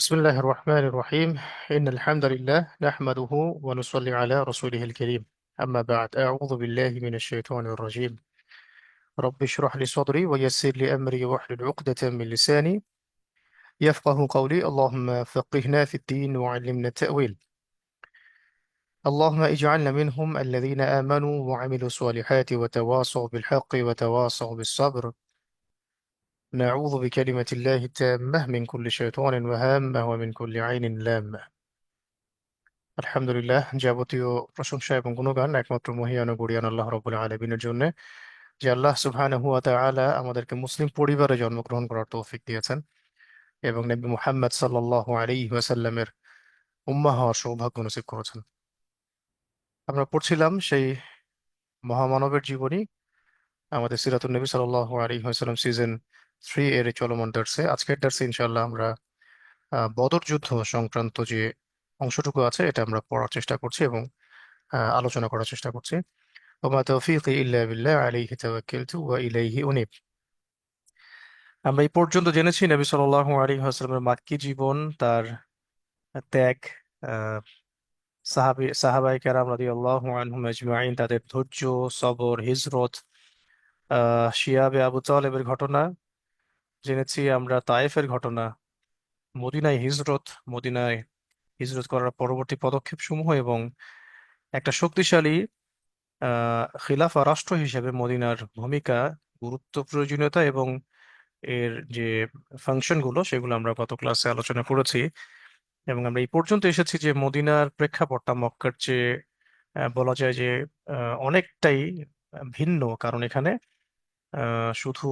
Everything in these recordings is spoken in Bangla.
بسم الله الرحمن الرحيم إن الحمد لله نحمده ونصلي على رسوله الكريم. أما بعد، أعوذ بالله من الشيطان الرجيم. رب اشرح لي صدري ويسر لي أمري واحلل عقدة من لساني يفقه قولي. اللهم فقهنا في الدين وعلمنا التأويل. اللهم اجعلنا منهم الذين آمنوا وعملوا الصالحات وتواصوا بالحق وتواصوا بالصبر. نعوذ بكلمة الله التامة من كل شيطان وهامة ومن كل عين لامة. আলহামদুলিল্লাহ, যাবতীয় প্রশংসা এবং গুণগান একমাত্র মহিয়ান ও গরিয়ান আল্লাহ রাব্বুল আলামিনের জন্য, যে আল্লাহ সুবহানাহু ওয়া তাআলা আমাদেরকে মুসলিম পরিবারে জন্মগ্রহণ করার তৌফিক দিয়েছেন এবং নবী মুহাম্মদ সাল্লাল্লাহু আলাইহি ওয়াসাল্লামের উম্মাহ হওয়ার সৌভাগ্য নসিব করেছেন। আমরা পড়ছিলাম সেই মহামানবের জীবনী, আমাদের সিরাতুন নবী সাল্লাল্লাহু আলাইহি ওয়াসাল্লাম সিজন 3 এর এই চলমান দার্সে। আজকের দার্সে ইনশাআল্লাহ আমরা বদর যুদ্ধ সংক্রান্ত যে অংশটুকু আছে এটা আমরা পড়ার চেষ্টা করছি এবং আলোচনা করার চেষ্টা করছি। ওমা তৌফিকি ইল্লা বিল্লাহ আলাইহি তাওয়াক্কালতু ওয়া ইলাইহি উনীব। আমরা এই পর্যন্ত জেনেছি নবী সাল্লাল্লাহু আলাইহি ওয়াসাল্লামের মাক্কী জীবন, তার ত্যাগ, আহ, সাহাবায়ে কেরাম রাদিয়াল্লাহু আনহুম আজমাইন, তাদের ধৈর্য, সবর, হিজরত, শিয়াবে আবু তালেবের ঘটনা জেনেছি আমরা, তায়েফের ঘটনা, মদিনায় হিজরত, মদিনায় হিজরত করার পরবর্তী পদক্ষেপ সমূহ এবং একটা শক্তিশালী খিলাফা রাষ্ট্র হিসেবে মদিনার ভূমিকা, গুরুত্ব, প্রয়োজনীয়তা এবং এর যে ফাংশন গুলো সেগুলো আমরা গত ক্লাসে আলোচনা করেছি। এবং আমরা এই পর্যন্ত এসেছি যে মদিনার প্রেক্ষাপটটা মক্কার চেয়ে বলা যায় যে অনেকটাই ভিন্ন, কারণ এখানে শুধু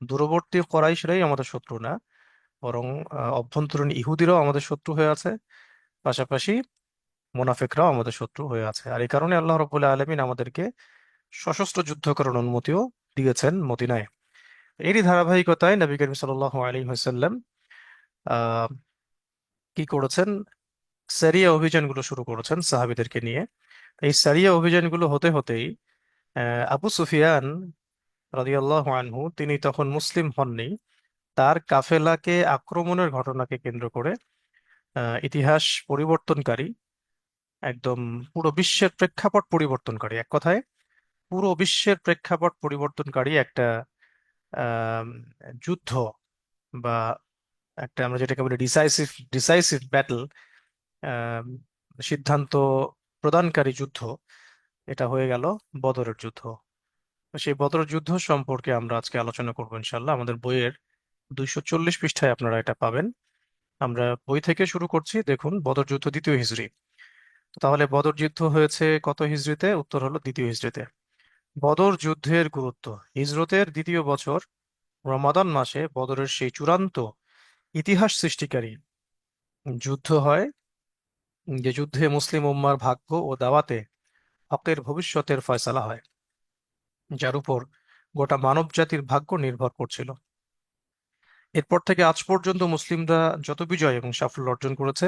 দূরবর্তী কোরাইশরাই আমাদের শত্রু না, বরং অভ্যন্তরীণ ইহুদিরাও আমাদের শত্রু হয়ে আছে, পাশাপাশি মুনাফিকরাও আমাদের শত্রু হয়ে আছে। আর এই কারণে আল্লাহ রাব্বুল আলামিন আমাদেরকে সশস্ত্র যুদ্ধ করার অনুমতিও দিয়েছেন মদিনায়। এরই ধারাবাহিকতায় নবী করিম সাল্লাল্লাহু আলাইহি ওয়াসাল্লাম আহ কি করেছেন, সারিয়া অভিযানগুলো শুরু করেছেন সাহাবীদেরকে নিয়ে। এই সারিয়া অভিযানগুলো হতে হতেই আবু সুফিয়ান রাদিয়াল্লাহু আনহু, তিনি তখন মুসলিম হননি, তার কাফেলাকে আক্রমণের ঘটনাকে কেন্দ্র করে ইতিহাস পরিবর্তনকারী, একদম পুরো বিশ্বের প্রেক্ষাপট পরিবর্তনকারী, এক কথায় পুরো বিশ্বের প্রেক্ষাপট পরিবর্তনকারী একটা আহ যুদ্ধ, বা একটা আমরা যেটাকে বলি ডিসাইসিভ ডিসাইসিভ ব্যাটল, সিদ্ধান্ত প্রদানকারী যুদ্ধ, এটা হয়ে গেল বদরের যুদ্ধ। তো সেই বদরের যুদ্ধ সম্পর্কে আমরা আজকে আলোচনা করবো ইনশাল্লাহ। আমাদের বইয়ের 240 পৃষ্ঠায় আপনারা এটা পাবেন। আমরা বই থেকে শুরু করছি। দেখুন, বদর যুদ্ধ দ্বিতীয় হিজরি। তাহলে বদর যুদ্ধ হয়েছে কত হিজরিতে? উত্তর হলো দ্বিতীয় হিজরিতে। বদর যুদ্ধের গুরুত্ব: হিজরতের দ্বিতীয় বছর রমাদান মাসে বদরের সেই চূড়ান্ত ইতিহাস সৃষ্টিকারী যুদ্ধ হয়, যে যুদ্ধে মুসলিম উম্মার ভাগ্য ও দাওয়াতে হকের ভবিষ্যতের ফয়সালা হয়, যার উপর গোটা মানব জাতির ভাগ্য নির্ভর করছিল। এরপর থেকে আজ পর্যন্ত মুসলিমরা যত বিজয় এবং সাফল্য অর্জন করেছে,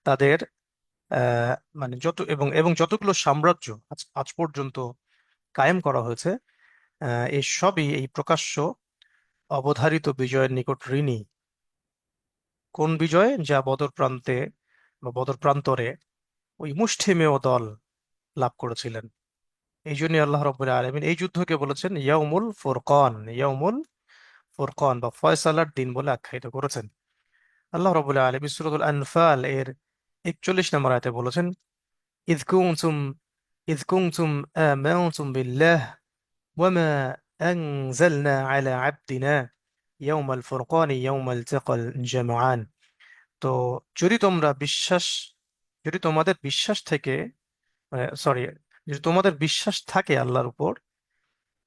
তাদের আহ মানে যত এবং এবং যতগুলো সাম্রাজ্য আজ আজ পর্যন্ত কায়েম করা হয়েছে, এই সবই এই প্রকাশ্য অবধারিত বিজয়ের নিকট ঋণী। কোন বিজয়? যা বদর প্রান্তে বা বদর প্রান্তরে ওই মুষ্টিমেয় দল লাভ করেছিলেন। এই জন্য আল্লাহ রাব্বুল আলামিন এই যুদ্ধকে বলেছেন ইয়াউমুল ফুরকান, ইয়াউমুল ফুরকান বা ফয়সালার দিন বলে আখ্যায়িত করেছেন। আল্লাহ রাব্বুল আলামিন সূরাতুল আনফাল এর 41 নম্বর আয়াতে বলেছেন, ইয কুনতুম ইয কুনতুম আমানতুম বিল্লাহ ওয়া মা আনজালনা আলা আবদিনা ইয়াউমাল ফুরকানি ইয়াউমাল তাকাল জামআন। তো যদি তোমরা বিশ্বাস যদি তোমাদের বিশ্বাস থেকে সরি যদি তোমাদের বিশ্বাস থাকে আল্লাহর উপর,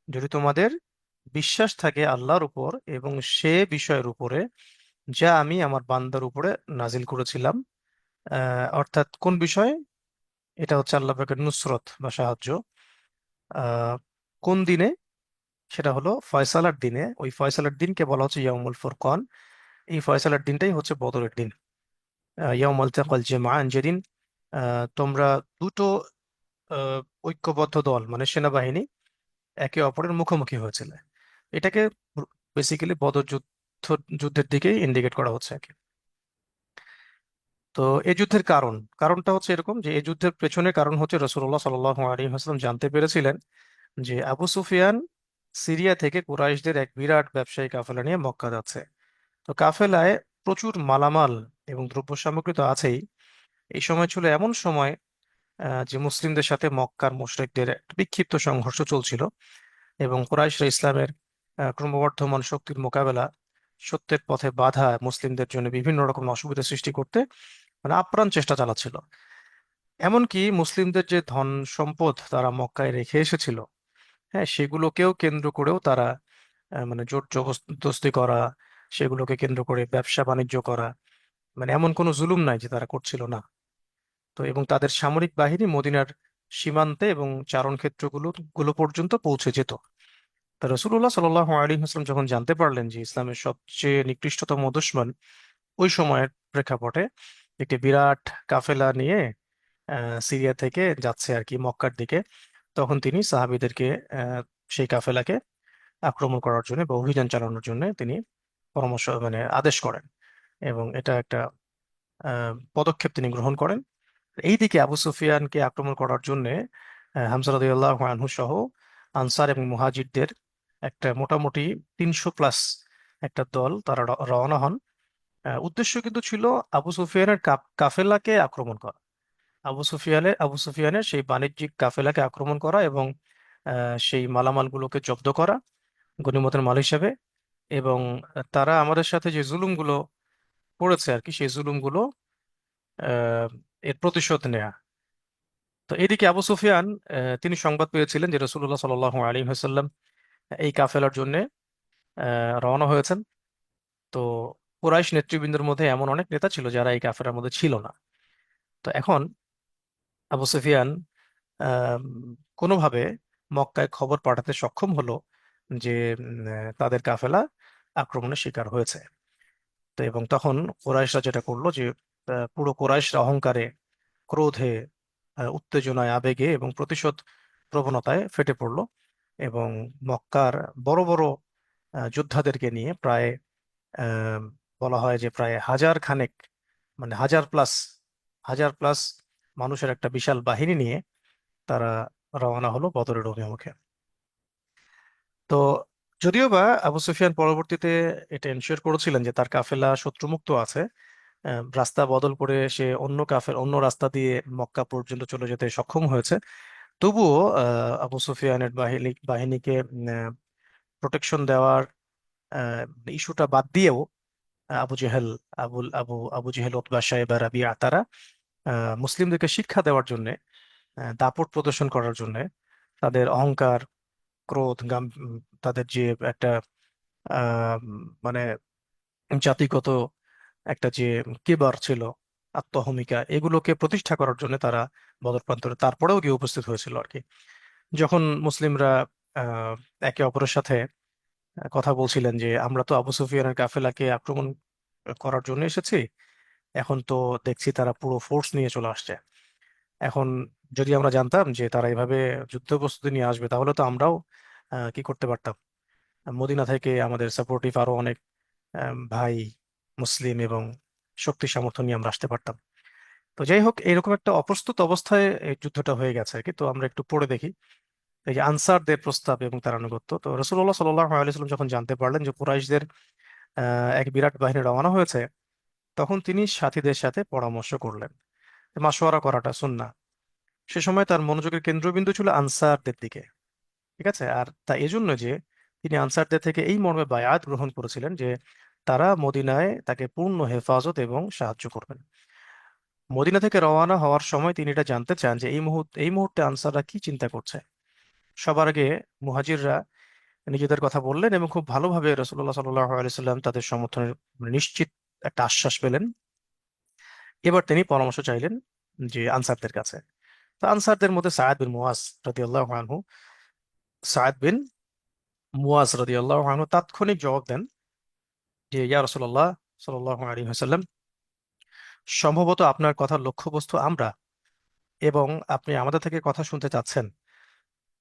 যদি তোমাদের বিশ্বাস থাকে আল্লাহর উপর এবং সে বিষয়ের উপরে যা আমি আমার বান্দার উপরে নাজিল করেছিলাম, অর্থাৎ কোন বিষয়? এটা হচ্ছে আল্লাহ পাকের নুসরত বা সাহায্য। আহ, কোন দিনে? সেটা হলো ফয়সালার দিনে। ওই ফয়সালার দিনকে বলা হচ্ছে ইয়াউমুল ফুরকান। এই ফয়সালার দিনটাই হচ্ছে বদরের দিন, ইয়াউমুল তাকাল জামআন, যেদিন তোমরা দুটো আহ, ঐক্যবদ্ধ দল মানে সেনাবাহিনী একে অপরের মুখোমুখি হয়েছিল। এটাকে বেসিক্যালি বদর যুদ্ধের দিকেই ইন্ডিকেট করা হচ্ছে আর কি। তো এই যুদ্ধের কারণটা হচ্ছে এরকম যে এই যুদ্ধের পেছনে কারণ হচ্ছে রাসূলুল্লাহ সাল্লাল্লাহু আলাইহি ওয়াসাল্লাম জানতে পেরেছিলেন যে আবু সুফিয়ান সিরিয়া থেকে কুরাইশদের এক বিরাট ব্যবসায়ী কাফেলা নিয়ে মক্কা যাচ্ছে। তো কাফেলায় প্রচুর মালামাল এবং দ্রব্য সামগ্রী তো আছেই। এই সময় ছিল এমন সময় যে মুসলিমদের সাথে মক্কার মুশরিকদের একটা বিক্ষিপ্ত সংঘর্ষ চলছিল, এবং কুরাইশরা ইসলামের ক্রমবর্ধমান শক্তির মোকাবেলা, সত্যের পথে বাধা মুসলিমদের জন্য বিভিন্ন রকম অসুবিধা সৃষ্টি করতে মানে আপ্রাণ চেষ্টা চালাচ্ছিল। এমনকি মুসলিমদের যে ধন সম্পদ তারা মক্কায় রেখে এসেছিল, হ্যাঁ, সেগুলোকেও কেন্দ্র করেও তারা মানে জোর জবরদস্তি করা, সেগুলোকে কেন্দ্র করে ব্যবসা বাণিজ্য করা, মানে এমন কোনো জুলুম নাই যে তারা করছিল না। তো এবং তাদের সামরিক বাহিনী মদিনার সীমান্তে এবং চারণ ক্ষেত্রগুলো গুলো পর্যন্ত পৌঁছে যেত। তা রসুল্লাহ সাল্লাহ আলী হাসলাম যখন জানতে পারলেন যে ইসলামের সবচেয়ে নিকৃষ্টতম দুশমন ওই সময়ের প্রেক্ষাপটে একটি বিরাট কাফেলা নিয়ে সিরিয়া থেকে যাচ্ছে আর কি মক্কার দিকে, তখন তিনি সাহাবীদেরকে সেই কাফেলাকে আক্রমণ করার জন্য বা অভিযান চালানোর জন্য তিনি পরামর্শ মানে আদেশ করেন, এবং এটা একটা পদক্ষেপ তিনি গ্রহণ করেন। এইদিকে আবু সুফিয়ানকে আক্রমণ করার জন্য হামজা রাদিয়াল্লাহু আনহু সহ আনসার এবং মুহাজিরদের একটা মোটামুটি 300 প্লাস একটা দল তারা রওনা হন। উদ্দেশ্য কিন্তু ছিল আবু সুফিয়ানের কাফেলাকে আক্রমণ করা, আবু সুফিয়ানের সেই বাণিজ্যিক কাফেলাকে আক্রমণ করা এবং সেই মালামালগুলোকে জব্দ করা গনিমতের মাল হিসেবে, এবং তারা আমাদের সাথে যে জুলুমগুলো করেছে আর কি সেই জুলুমগুলো আহ, এর প্রতিশোধ নেয়া। তো এদিকে আবু সুফিয়ান তিনি সংবাদ পেয়েছিলেন যে রাসূলুল্লাহ সাল্লাল্লাহু আলাইহি ওয়াসাল্লাম এই কাফেলার জন্য রওনা হয়েছেন। তো কুরাইশ নেতৃবৃন্দের মধ্যে এমন অনেক নেতা ছিল যারা এই কাফেলার মধ্যে ছিল না। তো এখন আবু সুফিয়ান আহ, কোনোভাবে মক্কায় খবর পাঠাতে সক্ষম হলো যে তাদের কাফেলা আক্রমণের শিকার হয়েছে। তো এবং তখন কুরাইশরা যেটা করলো যে পুরো কুরাইশরা অহংকারে, ক্রোধে, উত্তেজনায়, আবেগে এবং প্রতিশোধ প্রবণতায় ফেটে পড়লো, এবং মক্কার বড় বড় যোদ্ধাদেরকে নিয়ে প্রায় আহ, বলা হয় যে প্রায় হাজার খানেক, মানে হাজার প্লাস মানুষের একটা বিশাল বাহিনী নিয়ে তারা রওনা হলো বদরের অভিমুখে। তো যদিও বা আবু সুফিয়ান পরবর্তীতে এটা এনশিওর করেছিলেন যে তার কাফেলা শত্রুমুক্ত আছে, রাস্তা বদল করে সে অন্য রাস্তা দিয়ে মক্কা পর্যন্ত চলে যেতে সক্ষম হয়েছে, তবুও আবু সুফিয়ানের বাহিনীকে প্রোটেকশন দেওয়ার ইস্যুটা বাদ দিয়েও আবু জেহেল আবু জেহেল, উতবা, সাইবা, রাবিয়া তারা মুসলিমদেরকে শিক্ষা দেওয়ার জন্য, দাপট প্রদর্শন করার জন্য, তাদের অহংকার, ক্রোধ, তাদের যে একটা আহ, মানে জাতিগত একটা যে কিবার ছিল, আত্মহমিকা, এগুলোকে প্রতিষ্ঠা করার জন্য তারা বদর প্রান্তরে তারপরেও গিয়ে উপস্থিত হয়েছিল আর কি। যখন মুসলিমরা আহ, একে অপরের সাথে কথা বলছিলেন যে আমরা তো আবু সুফিয়ানের কাফেলাকে আক্রমণ করার জন্য এসেছি, এখন তো দেখছি তারা পুরো ফোর্স নিয়ে চলে আসছে। এখন যদি আমরা জানতাম যে তারা এভাবে যুদ্ধ প্রস্তুতি নিয়ে আসবে, তাহলে তো আমরাও কি করতে পারতাম, মদিনা থেকে আমাদের সাপোর্টিভ আরো অনেক ভাই মুসলিম এবং শক্তি সামর্থ্য নিয়ে আমরা আসতে পারতাম। তো যাই হোক, এরকম একটা অপ্রস্তুত অবস্থায় এই যুদ্ধটা হয়ে গেছে আর কি। তো আমরা একটু পড়ে দেখি এই যে আনসারদের প্রস্তাব এবং তার আনুগত্য। তো রাসূলুল্লাহ সাল্লাল্লাহু আলাইহি ওয়াসাল্লাম যখন জানতে পারলেন যে কুরাইশদের এক বিরাট বাহিনী রওনা হয়েছে, তখন তিনি সাথীদের সাথে পরামর্শ করলেন। মাশওয়ারা করাটা সুন্নাহ। সে সময় তার মনোযোগের কেন্দ্রবিন্দু ছিল আনসারদের দিকে। ঠিক আছে, আর তা এজন্য যে তিনি আনসারদের থেকে এই মর্মে বায়াত গ্রহণ করেছিলেন যে তারা মদিনায় তাকে পূর্ণ হেফাজত এবং সাহায্য করবেন। মদিনা থেকে রওনা হওয়ার সময় তিনি এটা জানতে চান যে এই মুহূর্তে আনসাররা কি চিন্তা করছে। সবার আগে মুহাজিররা নিজেদের কথা বললেন এবং খুব ভালোভাবে রাসূলুল্লাহ সাল্লাল্লাহু আলাইহি সাল্লাম তাদের সমর্থনের নিশ্চিত একটা আশ্বাস পেলেন। এবার তিনি পরামর্শ চাইলেন যে আনসারদের কাছে। তো আনসারদের মধ্যে সাআদ বিন মুআজ রাদিয়াল্লাহু আনহু তাৎক্ষণিক জবাব দেন যে ইয়া রাসূলুল্লাহ সাল্লাল্লাহু আলাইহি ওয়াসাল্লাম, সম্ভবত আপনার কথার লক্ষ্যবস্তু আমরা, এবং আপনি আমাদের থেকে কথা শুনতে চাচ্ছেন।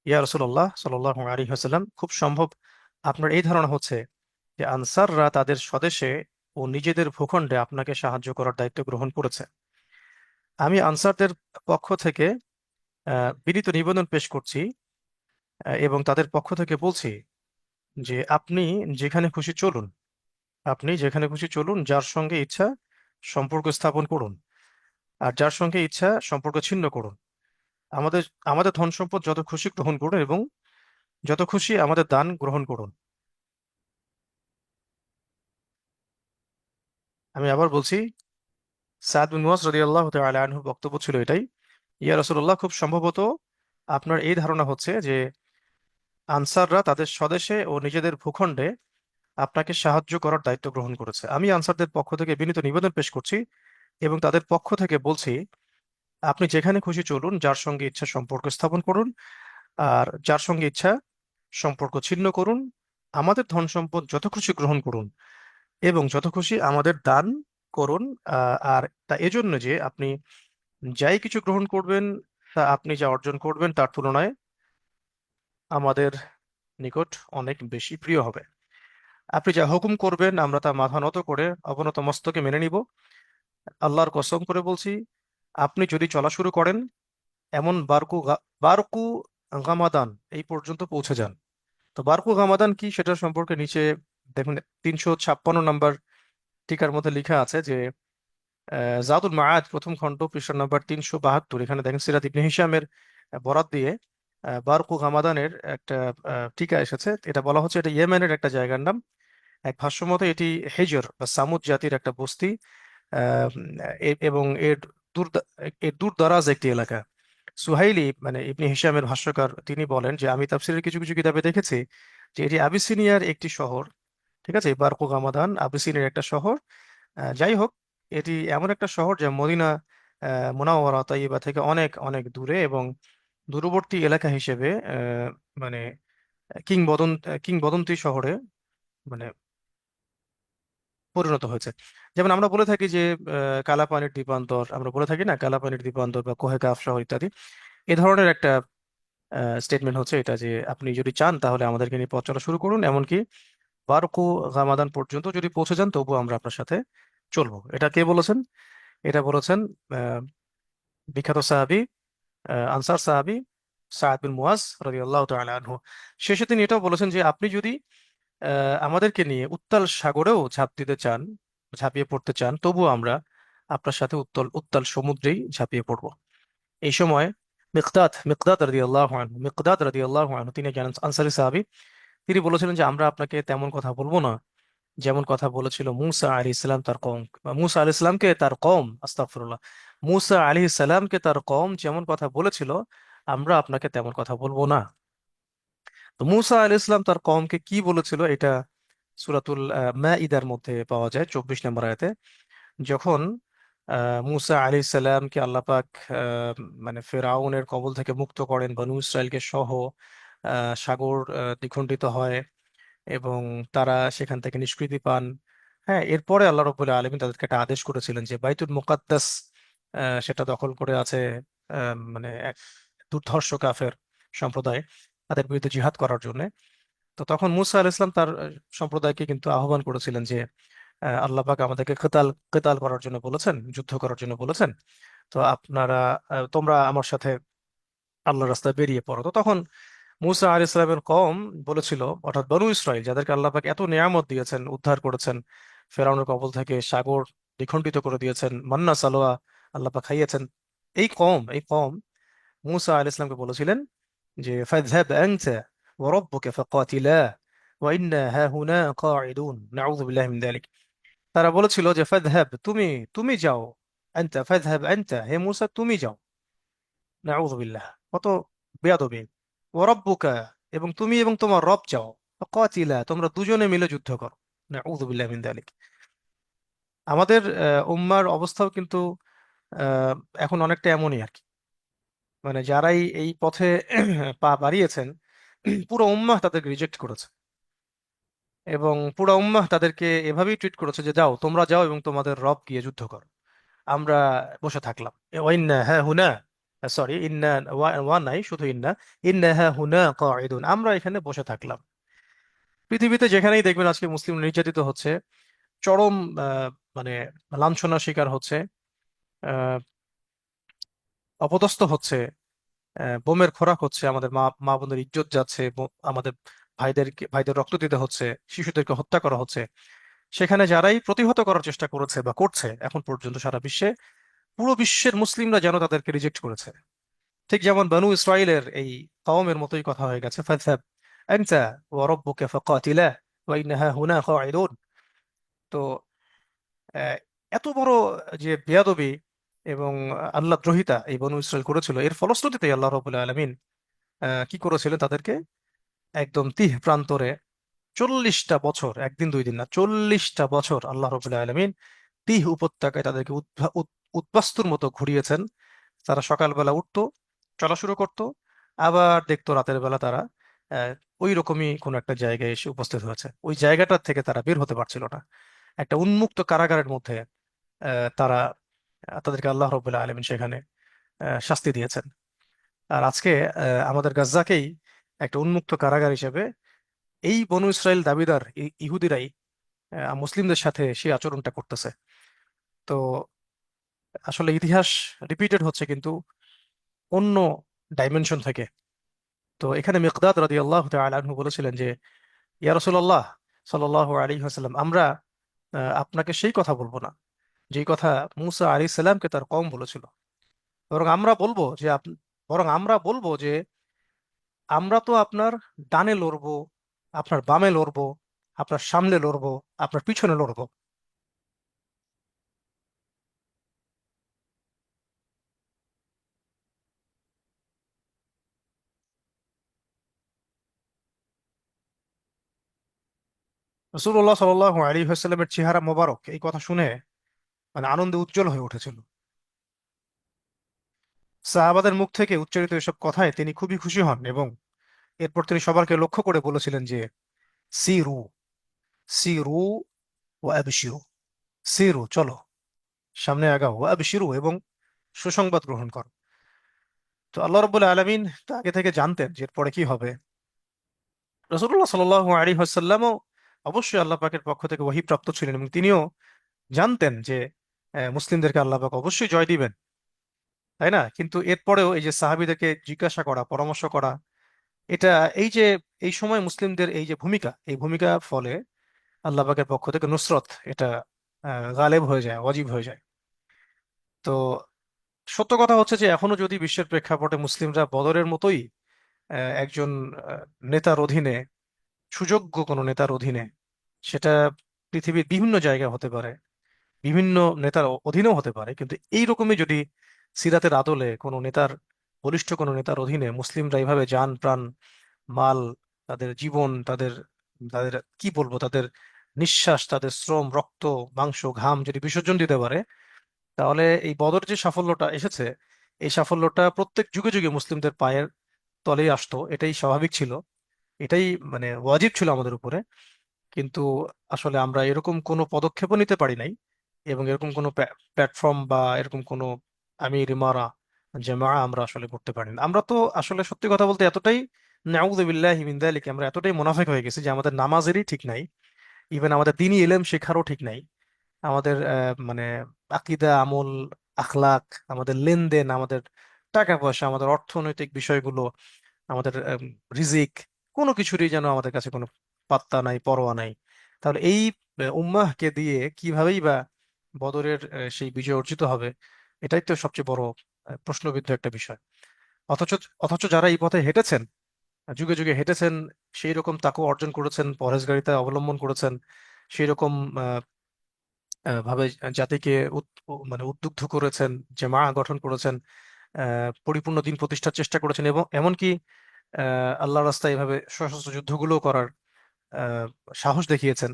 ইয়া রাসূলুল্লাহ সাল্লাল্লাহু আলাইহি ওয়াসাল্লাম, খুব সম্ভব আপনার এই ধারণা হচ্ছে যে আনসাররা তাদের স্বদেশে ও নিজেদের ভূখণ্ডে আপনাকে সাহায্য করার দায়িত্ব গ্রহণ করেছে। আমি আনসারদের পক্ষ থেকে বিনীত নিবেদন পেশ করছি, এবং তাদের পক্ষ থেকে বলছি যে আপনি যেখানে খুশি চলুন, আপনি যেখানে খুশি চলুন, যার সঙ্গে ইচ্ছা সম্পর্ক স্থাপন করুন, আর যার সঙ্গে ইচ্ছা সম্পর্ক ছিন্ন করুন। আমাদের আমাদের ধন সম্পদ যত খুশি গ্রহণ করুন, এবং যত খুশি আমাদের দান গ্রহণ করুন। আমি আবার বলছি, সাদ বিন মুয়াজ রাদিয়াল্লাহু তাআলা আনহু বক্তব্য ছিল এটাই, ইয়া রাসূলুল্লাহ, খুব সম্ভবত আপনার এই ধারণা হচ্ছে যে আনসাররা তাদের স্বদেশে ও নিজেদের ভূখণ্ডে আপনাকে সাহায্য করার দায়িত্ব গ্রহণ করেছে। আমি আনসারদের পক্ষ থেকে বিনীত নিবেদন পেশ করছি এবং তাদের পক্ষ থেকে বলছি, আপনি যেখানে খুশি চলুন, যার সঙ্গে ইচ্ছা সম্পর্ক স্থাপন করুন, আর যার সঙ্গে ইচ্ছা সম্পর্ক ছিন্ন করুন। আমাদের ধন সম্পদ যত খুশি গ্রহণ করুন, এবং যত খুশি আমাদের দান করুন। আর তা এজন্য যে আপনি যাই কিছু গ্রহণ করবেন, তা আপনি যা অর্জন করবেন তার তুলনায় আমাদের নিকট অনেক বেশি প্রিয় হবে। আপনি যা হুকুম করবেন আমরা তা মাথা নত করে অবনত মস্তকে মেনে নিব। আল্লাহর কসম করে বলছি, আপনি যদি চলা শুরু করেন, এমন বারকু গামাদান এই পর্যন্ত পৌঁছে যান। তো বারকু গামাদান কি, সেটা সম্পর্কে নিচে দেখুন, 356 নম্বর টিকার মধ্যে লেখা আছে যে জাদুল মাআদ প্রথম খণ্ড পৃষ্ঠা নম্বর 372, এখানে দেখেন সিরাত ইবনে হিশামের বরাত দিয়ে বারকু গামাদানের একটা টিকা এসেছে। এটা বলা হচ্ছে এটা ইয়েমেনের একটা জায়গার নাম। এক ভাষ্য মতে এটি হেজর বা সামুদ জাতির একটা বস্তি, আহ, এবং দূর এর দূর দারাজ একটি এলাকা। সুহাইলি মানে ইবনে হিশামের ভাষ্যকার, তিনি বলেন যে আমি তাফসীরের কিছু কিছু কিতাবে দেখেছি যে এটি আবিসিনিয়ার একটি শহর। ঠিক আছে, বারকু গামাদান আবিসিনিয়ার একটা শহর। যাই হোক, এটি এমন একটা শহর যা মদিনা মুনাওয়ারা তাইয়্যিবা থেকে অনেক অনেক দূরে, এবং দূরবর্তী এলাকা হিসেবে মানে কিংবদন্তি শহরে মানে পরিণত হয়েছে। যেমন আমরা বলে থাকি যে কালাপানির দ্বীপান্তর, আমরা বলে থাকি না, কালাপানির দ্বীপান্তর বা কোহে কাফ শহর ইত্যাদি। এ ধরনের একটা স্টেটমেন্ট হচ্ছে এটা যে আপনি যদি চান তাহলে আমাদেরকে নিয়ে পথ চলা শুরু করুন, এমনকি বারকু গামাদান পর্যন্ত যদি পৌঁছে যান তবুও আমরা আপনার সাথে চলবো। এটা কে বলেছেন? এটা বলেছেন আহ, বিখ্যাত সাহাবী, আনসার সাহাবী সাদ বিন মুয়াজ রাদিয়াল্লাহু তাআলা আনহু। শেষে তিনি এটাও বলেছেন যে আপনি যদি আমাদেরকে নিয়ে উত্তাল সাগরেও ঝাঁপ দিতে চান, ঝাঁপিয়ে পড়তে চান, তবুও আমরা আপনার সাথে উত্তাল উত্তাল সমুদ্রেই ঝাঁপিয়ে পড়ব। এই সময় মিকদাদ রাদিয়াল্লাহু আনহু, তিনি একজন আনসারী সাহাবী, তিনি বলেছিলেন যে আমরা আপনাকে তেমন কথা বলবো না যেমন কথা বলেছিল মুসা আলাইহিস সালাম তার কওম, মুসা আলাইহিস সালামকে তার কওম, আস্তাগফিরুল্লাহ, মুসা আলাইহিস সালামকে তার কওম যেমন কথা বলেছিল, আমরা আপনাকে তেমন কথা বলবো না। তো মুসা আলাইহিস সালাম তার কওমকে কি বলেছিল, এটা সূরাতুল মাইদার মধ্যে পাওয়া যায় 24 নম্বর আয়াতে। যখন মুসা আলাইহিস সালামকে আল্লাহ পাক মানে ফেরাউনের কবল থেকে মুক্ত করেন, বনু ইসরায়েলকে সহ, সাগর দ্বিখণ্ডিত হয় এবং তারা সেখান থেকে নিষ্কৃতি পান। হ্যাঁ, এরপরে আল্লাহ রাব্বুল আলামিন তাদেরকে একটা আদেশ করেছিলেন যে বাইতুল মুকাদ্দাস সেটা দখল করে আছে মানে এক দুর্ধর্ষ কাফের সম্প্রদায়, তাদের বিরুদ্ধে জিহাদ করার জন্য। তো তখন মুসা আলাইহিস সালাম তার সম্প্রদায়কে কিন্তু আহ্বান করেছিলেন যে আল্লাহ পাক আমাদেরকে কেতাল কেতাল করার জন্য বলেছেন, যুদ্ধ করার জন্য বলেছেন। তো আপনারা তোমরা আমার সাথে আল্লাহর রাস্তায় বেরিয়ে পড়ো। তো তখন মুসা আলাইহিস সালামের কওম বলেছিল, অর্থাৎ বনু ইসরাইল যাদেরকে আল্লাহ পাক এত নেয়ামত দিয়েছেন, উদ্ধার করেছেন ফেরাউনের কবল থেকে, সাগর দ্বিখণ্ডিত করে দিয়েছেন, মান্না সালোয়া আল্লাহ পাক খাইয়েছেন, এই কওম মুসা আলাইহিস সালামকে বলেছিলেন যে ফাযহাব আনতা ওয়া রাব্বুকা ফাকাতিলা ওয়া ইন্না হাহুনা কাঈদুন নাউযু বিল্লাহি মিন যালিক। তারা বলেছিল যে ফাযহাব, তুমি তুমি যাও, আনতা ফাযহাব আনতা, হে মুসা তুমি যাও, নাউযু বিল্লাহ, কত বেয়াদবি, ও রব্বুকা, এবং তুমি এবং তোমার রব যাও, কাতিলা তোমরা দুজনে মিলে যুদ্ধ করো, নাউযু বিল্লাহি মিন যালিক। আমাদের উম্মার অবস্থাও কিন্তু আহ, এখন অনেকটা এমনই আর কি। মানে যারাই এই পথে পা বাড়িয়েছেন, পুরো উম্মাহ তাদেরকে রিজেক্ট করেছে, এবং পুরো উম্মাহ তাদেরকে এভাবেই ট্রিট করেছে যে যাও, তোমরা যাও এবং তোমাদের রব গিয়ে যুদ্ধ করো, আমরা বসে থাকলাম। ওয়াইন্না হ্যাঁ হুনা, সরি, ইন্না ওয়া নাই, শুধু ইন্না, ইন্না হ্যাঁ হুনা কাঈদুন, আমরা এখানে বসে থাকলাম। পৃথিবীতে যেখানেই দেখবেন আজকে মুসলিম নির্যাতিত হচ্ছে, চরম মানে লাঞ্ছনার শিকার হচ্ছে, অপদস্থ হচ্ছে, বোমের খোরাক হচ্ছে, আমাদের মা মা বোনদের ইজ্জত যাচ্ছে, আমাদের ভাইদের রক্ত দিতে হচ্ছে, শিশুদেরকে হত্যা করা হচ্ছে, সেখানে যারাই প্রতিহত করার চেষ্টা করেছে বা করছে এখন পর্যন্ত সারা বিশ্বে, পুরো বিশ্বের মুসলিমরা যেন তাদেরকে রিজেক্ট করেছে। ঠিক যেমন বনু ইসরাইলের এই কওমের মতোই কথা হয়ে গেছে, ফাযহাব আনতা ওয়া রাব্বুকা ফাকাতিলা ওয়া ইন্নাহা হুনা কাঈদুন। তো আহ, এত বড় যে বেয়াদবি এবং আল্লাহ দ্রোহিতা এই বনু ইসরাইল করেছিল, এর ফলশ্রুতিতে আল্লাহ রাব্বুল আলামিন কি করেছিলেন তাদেরকে, একদম তিহ প্রান্তরে 40টা বছর, একদিন দুই দিন না, 40টা বছর আল্লাহ রাব্বুল আলামিন তিহ উপত্যকায় তাদেরকে উদ্বাস্তুর মতো ঘুরিয়েছেন। তারা সকালবেলা উঠতো, চলা শুরু করতো, আবার দেখতো রাতের বেলা তারা আহ, ওই রকমই কোনো একটা জায়গায় এসে উপস্থিত হয়েছে। ওই জায়গাটা থেকে তারা বের হতে পারছিল না। একটা উন্মুক্ত কারাগারের মধ্যে তারা তাদেরকে আল্লাহ রবুল্লাহ আলমিন সেখানে শাস্তি দিয়েছেন। আর আজকে আমাদের গাজ্জাকেই একটা উন্মুক্ত কারাগার হিসেবে এই বনু ইসরাইল দাবিদার ইহুদিরাই মুসলিমদের সাথে সেই আচরণটা করতেছে। তো আসলে ইতিহাস রিপিটেড হচ্ছে, কিন্তু অন্য ডাইমেনশন থেকে। তো এখানে মিকদাদ রাদিয়াল্লাহু তাআলা আনহু বলেছিলেন যে, ইয়া রাসূলুল্লাহ সাল্লাল্লাহু আলাইহি ওয়াসাল্লাম, আমরা আপনাকে সেই কথা বলবো না যেই কথা মুসা আলাইহিস সালামকে তার কওম বলেছিল। বরং আমরা বলবো যে বরং আমরা বলবো যে আমরা তো আপনার ডানে লড়বো, আপনার বামে লড়বো, আপনার সামনে লড়বো, আপনার পিছনে লড়বো। রাসূলুল্লাহ সাল্লাল্লাহু আলাইহি ওয়াসাল্লামের চেহারা মোবারক এই কথা শুনে মানে আনন্দে উজ্জ্বল হয়ে উঠেছিল। সাহাবাদের মুখ থেকে উচ্চারিত এসব কথায় তিনি খুবই খুশি হন, এবং এরপর তিনি সবারকে লক্ষ্য করে বলেছিলেন যে, সিরু সিরু ও আবশিরু, সিরু চলো, সামনে আগাও, ও আবশিরু এবং সুসংবাদ গ্রহণ করো। তো আল্লাহ রাব্বুল আলামিন তো আগে থেকে জানতেন যে এরপরে কি হবে। রাসূলুল্লাহ সাল্লাল্লাহু আলাইহি ওয়াসাল্লামও অবশ্যই আল্লাহ পাকের পক্ষ থেকে ওহী প্রাপ্ত ছিলেন, এবং তিনিও জানতেন যে মুসলিমদেরকে আল্লাহ পাক অবশ্যই জয় দিবেন, তাই না? কিন্তু এরপরেও এই যে সাহাবীদেরকে জিজ্ঞাসা করা, পরামর্শ করা, এটা এই যে এই সময় মুসলিমদের এই যে ভূমিকা, এই ভূমিকার ফলে আল্লাহ পাকের পক্ষ থেকে নুসরত এটা গালেব হয়ে যায়, ওয়াজিব হয়ে যায়। তো সত্য কথা হচ্ছে যে এখনো যদি বিশ্বের প্রেক্ষাপটে মুসলিমরা বদরের মতোই একজন আহ, নেতার অধীনে, সুযোগ্য কোনো নেতার অধীনে, সেটা পৃথিবীর বিভিন্ন জায়গায় হতে পারে, বিভিন্ন নেতার অধীনেও হতে পারে, কিন্তু এইরকমই যদি সিরাতের আদলে কোনো নেতার, বলিষ্ঠ কোনো নেতার অধীনে মুসলিমরা এইভাবে জান প্রাণ, মাল, তাদের জীবন, তাদের তাদের কি বলবো, তাদের নিঃশ্বাস, তাদের শ্রম, রক্ত, মাংস, ঘাম যদি বিসর্জন দিতে পারে, তাহলে এই বদর যে সাফল্যটা এসেছে, এই সাফল্যটা প্রত্যেক যুগে যুগে মুসলিমদের পায়ের তলেই আসতো। এটাই স্বাভাবিক ছিল, এটাই মানে ওয়াজিব ছিল আমাদের উপরে। কিন্তু আসলে আমরা এরকম কোনো পদক্ষেপও নিতে পারি নাই, এবং এরকম কোনো প্ল্যাটফর্ম বা এরকম কোনো আমির ইমারা জামা আমরা আসলে করতে পারি না। আমরা তো আসলে সত্যি কথা বলতে এতটাই নাউযু বিল্লাহি মিন যালিক, আমরা এতটাই মুনাফিক হয়ে গেছি যে আমাদের নামাজেরই ঠিক নাই, ইভেন আমাদের দ্বীনি ইলম শেখারও ঠিক নাই। আমাদের মানে আকীদা, আমল, আখলাক, আমাদের লেনদেন, আমাদের টাকা পয়সা, আমাদের অর্থনৈতিক বিষয়গুলো, আমাদের রিজিক, কোনো কিছুরই যেন আমাদের কাছে কোনো পাত্তা নাই, পরোয়া নাই। তাহলে এই উম্মাহকে দিয়ে কিভাবেই বা বদরের সেই বিজয় অর্জিত হবে, এটাই তো সবচেয়ে বড় প্রশ্নবিদ্ধ একটা বিষয়। অথচ অথচ যারা এই পথে হেঁটেছেন, যুগে যুগে হেঁটেছেন, সেই রকম তাকেও অর্জন করেছেন, পরহেজগারিতা অবলম্বন করেছেন, সেই রকম ভাবে জাতিকে মানে উদ্বুদ্ধ করেছেন, জামা গঠন করেছেন, পরিপূর্ণ দিন প্রতিষ্ঠার চেষ্টা করেছেন, এবং এমনকি আল্লাহ রাস্তায় এভাবে সশস্ত্র যুদ্ধগুলো করার আহ, সাহস দেখিয়েছেন।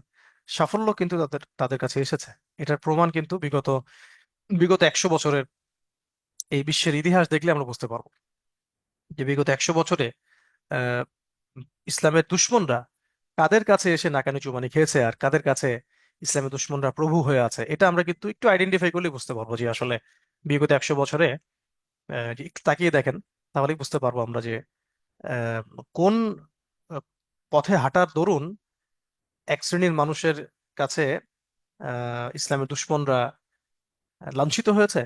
সাফল্য কিন্তু তাদের তাদের কাছে এসেছে। এটার প্রমাণ কিন্তু বিগত বিগত 100 বছরের এই বিশ্বের ইতিহাস দেখলে আমরা বুঝতে পারবো যে বিগত 100 বছরে আহ, ইসলামের দুশমনরা কাদের কাছে এসে নাকানি চুবানি খেয়েছে, আর কাদের কাছে ইসলামের দুশমনরা প্রভু হয়ে আছে। এটা আমরা কিন্তু একটু আইডেন্টিফাই করলে বুঝতে পারবো যে আসলে বিগত 100 বছরে যে একটু তাকিয়ে দেখেন, তাহলেই বুঝতে পারবো আমরা যে আহ, কোন আহ, পথে হাঁটার দরুন এক শ্রেণীর মানুষের কাছে ইসলামের দুশমনরা লাঞ্ছিত হয়েছে,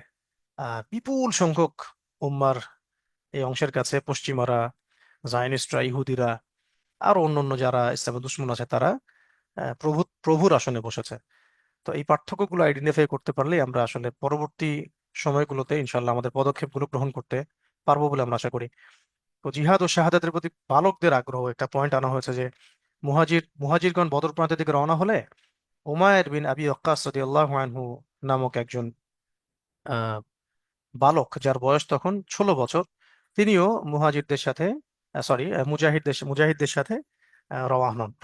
বিপুল সংখ্যক উম্মার এই অংশের কাছে পশ্চিমারা, জায়নিস্টরা, ইহুদিরা, আর অন্যান্য যারা ইসলামের দুশমন আছে তারা প্রভুর আসনে বসেছে। তো এই পার্থক্যগুলো আইডেন্টিফাই করতে পারলেই আমরা আসলে পরবর্তী সময়গুলোতে ইনশাল্লাহ আমাদের পদক্ষেপগুলো গ্রহণ করতে পারবো বলে আমরা আশা করি। তো জিহাদ ও শাহাদাতের প্রতি বালকদের আগ্রহ, একটা পয়েন্ট আনা হয়েছে যে মুহাজিরগণ বদর প্রান্তের দিকে রওনা হলে উমায়ের বিন আবি ওয়াক্কাস রাদিয়াল্লাহু আনহু নামক একজন আহ, বালক, যার বয়স তখন 16 বছর, তিনিও মুহাজিরদের সাথে মুজাহিদদের সাথে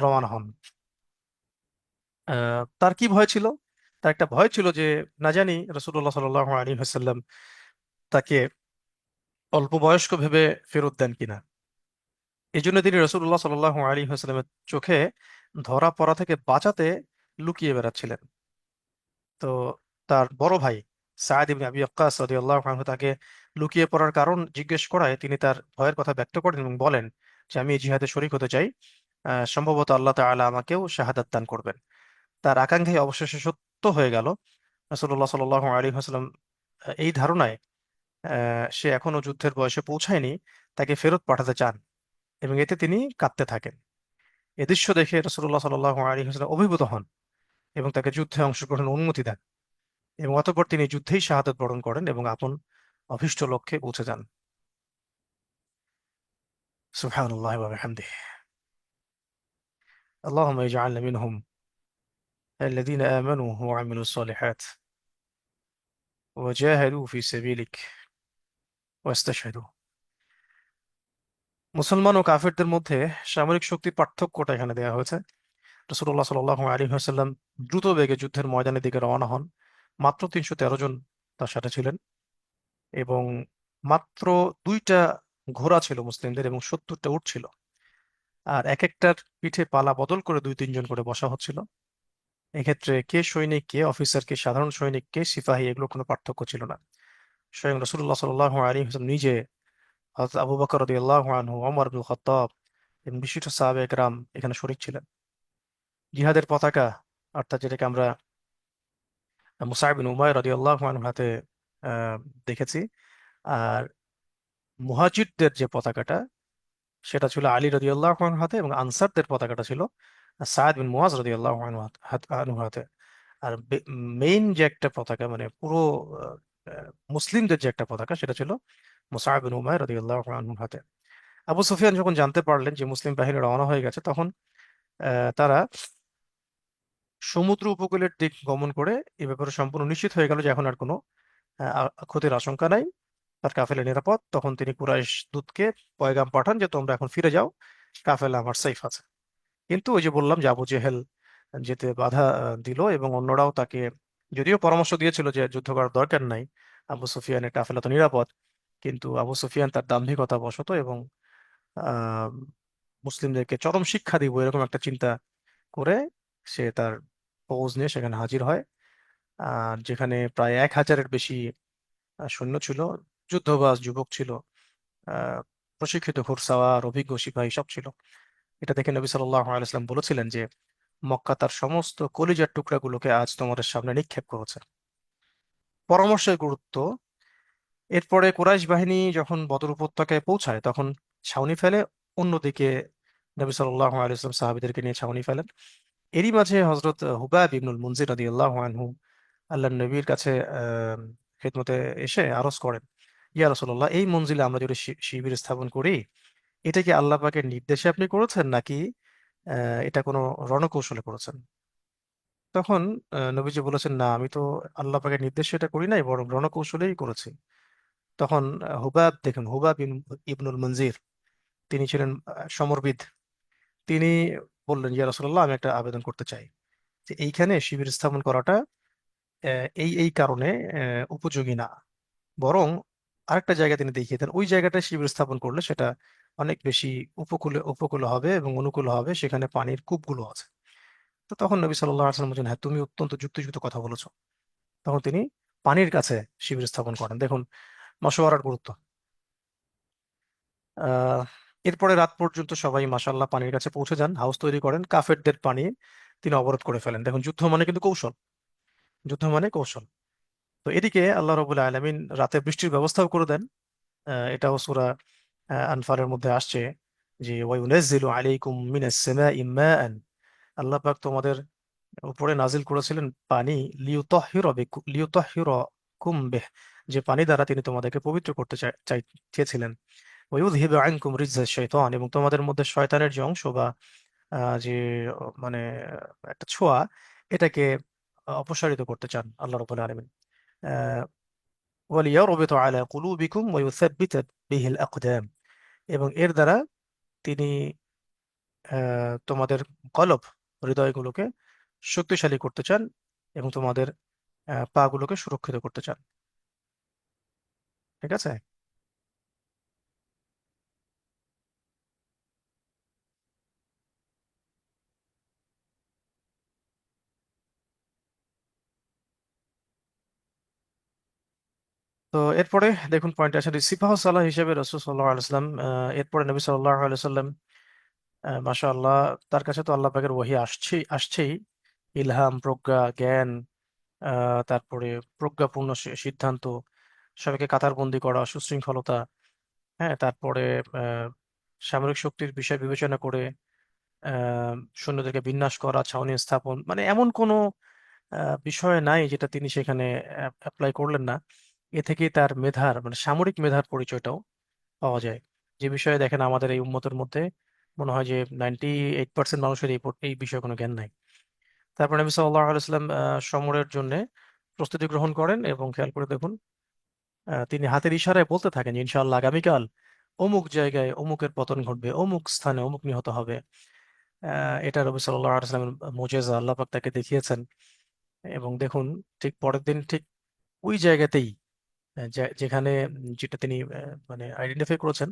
রওয়ানা হন। তার কি ভয় ছিল? তার একটা ভয় ছিল যে না জানি রাসূলুল্লাহ সাল্লাল্লাহু আলাইহি ওয়াসাল্লাম তাকে অল্প বয়স্ক ভেবে ফেরত দেন কিনা। এই জন্য তিনি রাসূলুল্লাহ সাল্লাল্লাহু আলাইহি ওয়াসাল্লামের চোখে ধরা পড়া থেকে বাঁচাতে লুকিয়ে বেড়াচ্ছিলেন। তো তার বড় ভাই সাঈদ ইবনে আবি ওয়াক্কাস রাদিয়াল্লাহু আনহু তাকে লুকিয়ে পড়ার কারণ জিজ্ঞেস করায় তিনি তার ভয়ের কথা ব্যক্ত করেন এবং বলেন যে আমি এই জিহাদে শরীক হতে চাই, সম্ভবত আল্লাহ তাআলা আমাকেও শাহাদাত দান করবেন। তার আকাঙ্ক্ষাই অবশেষে সত্য হয়ে গেল। রাসূলুল্লাহ সাল্লাল্লাহু আলাইহি ওয়াসাল্লাম এই ধারণায় সে এখনো যুদ্ধের বয়সে পৌঁছায়নি তাকে ফেরত পাঠাতে চান এবং এতে তিনি কাঁদতে থাকেন। এ দৃশ্য দেখে রাসূলুল্লাহ সাল্লাল্লাহু আলাইহি ওয়াসাল্লাম অভিভূত হন এবং তাকে যুদ্ধে অংশগ্রহণের অনুমতি দেন এবং অতঃপর তিনি যুদ্ধেই শাহাদাত বরণ করেন এবং আপন অভীষ্ট লক্ষ্যে পৌঁছে যান। সুবহানাল্লাহি ওয়া বিহামদিহি। আল্লাহুম্মা ইজআলনা মিনহুম الذين آمنوا وعملوا الصالحات وجاهدوا في سبيلك واستشهدوا। মুসলমান ও কাফিরদের মধ্যে সামরিক শক্তির পার্থক্যটা এখানে দেওয়া হয়েছে। রাসূলুল্লাহ সাল্লাল্লাহু আলাইহি ওয়াসাল্লাম দ্রুত বেগে যুদ্ধের ময়দানের দিকে রওনা হন। মাত্র 313 জন তার সাথে ছিলেন এবং মাত্র 2টা ঘোড়া ছিল মুসলিমদের এবং 70টা উট ছিল। আর এক একটার পিঠে পালা বদল করে 2-3 জন করে বসা হচ্ছিল। এক্ষেত্রে কে সৈনিক, কে অফিসার, কে সাধারণ সৈনিক, কে সিপাহী, এগুলো কোনো পার্থক্য ছিল না। স্বয়ং রাসূলুল্লাহ সাল্লাল্লাহু আলাইহি ওয়াসাল্লাম নিজে, হযরত আবু বকর রাদিয়াল্লাহু আনহু, ওমর ইবনুল খাত্তাব এবং বিশিষ্ট সাহাবায়ে কেরাম এখানে শরীক ছিলেন। জিহাদের পতাকা, অর্থাৎ যেটাকে আমরা মুসআব বিন উমাইর রাদিয়াল্লাহু আনহু হাতে আহ, দেখেছি। আর মুহাজিরদের যে পতাকাটা সেটা ছিল আলী রাদিয়াল্লাহু আনহু হাতে এবং আনসারদের পতাকাটা ছিল সাদ বিন মুআজ রাদিয়াল্লাহু আনহু হাতে। আর মেইন যে একটা পতাকা, মানে পুরো আহ, মুসলিমদের যে একটা পতাকা, সেটা ছিল মুসআব বিন উমাইর রাদিয়াল্লাহু আনহু হাতে। আবু সুফিয়ান যখন জানতে পারলেন যে মুসলিম বাহিনী রওনা হয়ে গেছে, তখন তারা সমুদ্র উপকূলের দিক গমন করে এ ব্যাপারে সম্পূর্ণ নিশ্চিত হয়ে গেল যে এখন আর কোনো ক্ষতির আশঙ্কা নাই, তার কাফেলা নিরাপদ। তখন তিনি কুরাইশ দূতকে পয়গাম পাঠান যে তোমরা এখন ফিরে যাও, কাফেলা আমার সেফ আছে। কিন্তু ওই যে বললাম যে আবু জেহেল যেতে বাধা দিল এবং অন্যরাও তাকে যদিও পরামর্শ দিয়েছিল যে যুদ্ধ করার দরকার নাই, আবু সুফিয়ানের কাফেলা তো নিরাপদ, কিন্তু আবু সুফিয়ান তার দাম্ভিকতা বশত এবং আহ মুসলিমদেরকে চরম শিক্ষা দিব এরকম একটা চিন্তা করে সে তার ফৌজ নিয়ে সেখানে হাজির হয়। আর যেখানে প্রায় 1000-এর বেশি সৈন্য ছিল, যুদ্ধবাজ যুবক ছিল, আহ প্রশিক্ষিত ঘোড়সাওয়ার, অভিজ্ঞ সিপাহী সব ছিল। এটা দেখে নবী সাল্লাল্লাহু আলাইহি ওয়াসাল্লাম বলেছিলেন যে মক্কা তার সমস্ত কলিজার টুকরাগুলোকে আজ তোমাদের সামনে নিক্ষেপ করেছে। পরামর্শের গুরুত্ব। এরপরে কুরাইশ বাহিনী যখন বদর উপত্যকায় পৌঁছায় তখন ছাউনি ফেলে, অন্যদিকে নবী সাল্লাল্লাহু আলাইহি ওয়াসাল্লাম সাহাবীদেরকে নিয়ে ছাউনি ফেলেন। এরই মাঝে হযরত হুবাব ইবনুল মুনজির রাদিয়াল্লাহু আনহু আল্লাহর নবীর কাছে আহ খেদমতে এসে আরজ করেন, ইয়া রাসূলুল্লাহ, এই মঞ্জিলে আমরা যদি শিবির স্থাপন করি, এটা কি আল্লাহ পাকের নির্দেশে আপনি করেছেন নাকি এটা কোনো রণকৌশলে করেছেন? তখন নবীজি বলেছেন, না, আমি তো আল্লাহ পাকের নির্দেশে এটা করি নাই, বরং রণকৌশলেই করেছি। তখন হুবাব ইবনুল মনজির, তিনি ছিলেন সমরবিদ। তিনি বললেন, ইয়া রাসূলুল্লাহ, আমি একটা আবেদন করতে চাই যে এইখানে শিবির স্থাপন করাটা এই এই কারণে উপযোগী না, বরং আরেকটা জায়গা তিনি দেখিয়ে দেন, ওই জায়গাটায় শিবির স্থাপন করলে সেটা অনেক বেশি উপকূলে উপকূল হবে এবং অনুকূল হবে, সেখানে পানির কূপগুলো আছে। তো তখন নবী সাল্লাল্লাহু আলাইহি ওয়াসাল্লাম বলেন, হ্যাঁ, তুমি অত্যন্ত যুক্তিযুক্ত কথা বলেছো। তখন তিনি পানির কাছে শিবির স্থাপন করেন। দেখুন মশওয়ারার গুরুত্ব। আহ এরপরে রাত পর্যন্ত সবাই মাশাআল্লাহ পানির কাছে পৌঁছে যান, হাউস তৈরি করেন, কাফেরদের পানি তিনি অবরোধ করে ফেলেন। দেখুন যুদ্ধ মানে কিন্তু কৌশল, যুদ্ধ মানে কৌশল। তো এদিকে আল্লাহ রাব্বুল আলামিন রাতে বৃষ্টির ব্যবস্থাও করে দেন। এটাও সূরা আনফালের মধ্যে আসছে যে ওয়ায়ুনাজ্জিলু আলাইকুম মিনাস সামাই মাআন, আল্লাহ পাক তোমাদের উপরে নাজিল করেছিলেন পানি, লিউতাহহিরাকুম বিহ, যে পানি দ্বারা তিনি তোমাদেরকে পবিত্র করতে চেয়েছিলেন। ওয়ায়ুযহিবু আনকুম রিজজাশ শাইতান, এবং তোমাদের মধ্যে শয়তানের যে অংশ বা যে মানে একটা ছোঁয়া, এটাকে অপসারিত করতে চান আল্লাহ রাব্বুল আলামিন। ওয়ালিয়ারবিতু আলা কুলুবিকুম ওয়া ইউসাব্বিতা বিহিল আকদাম, এবং এর দ্বারা তিনি তোমাদের কলব, হৃদয়গুলোকে শক্তিশালী করতে চান এবং তোমাদের পা গুলোকে সুরক্ষিত করতে চান। ঠিক আছে। তো এরপরে দেখুন পয়েন্ট আছে, সিপাহ সালাহ হিসেবে রসুল সাল্লাহ আলাইসাল্লাম, এরপরে নবী সাল্লাহ আলাইসাল্লাম মাশা আল্লাহ, তার কাছে তো আল্লাহ পাকের ওহী আসছেই, ইলহাম, প্রজ্ঞা, জ্ঞান, তারপরে প্রজ্ঞাপূর্ণ সিদ্ধান্ত, সবাইকে কাতারবন্দি করা, সুশৃঙ্খলতা, হ্যাঁ, তারপরে আহ, সামরিক শক্তির বিষয় বিবেচনা করে আহ, সৈন্যদেরকে বিন্যাস করা, ছাউনি স্থাপন, মানে এমন কোনো বিষয় নাই যেটা তিনি সেখানে অ্যাপ্লাই করলেন না। এ থেকেই তার মেধার, মানে সামরিক মেধার পরিচয়টাও পাওয়া যায়। যে বিষয়ে দেখেন আমাদের এই উম্মতের মধ্যে মনে হয় যে 98% মানুষের এই বিষয়ে কোনো জ্ঞান নাই। তারপর নবী সাল্লাল্লাহু আলাইহি ওয়াসাল্লাম সমরের জন্য প্রস্তুতি গ্রহণ করেন, এবং খেয়াল করে দেখুন তিনি হাতের ইশারায় বলতে থাকেন যে ইনশাআল্লাহ আগামীকাল অমুক জায়গায় অমুকের পতন ঘটবে, অমুক স্থানে অমুক নিহত হবে। এটা নবী সাল্লাল্লাহু আলাইহি ওয়াসাল্লামের মুজিজা, আল্লাহ পাক তাকে দেখিয়েছেন। এবং দেখুন ঠিক পরের দিন ঠিক ওই জায়গাতেই যেখানে যেটা তিনি মানে আইডেন্টিফাই করেছেন,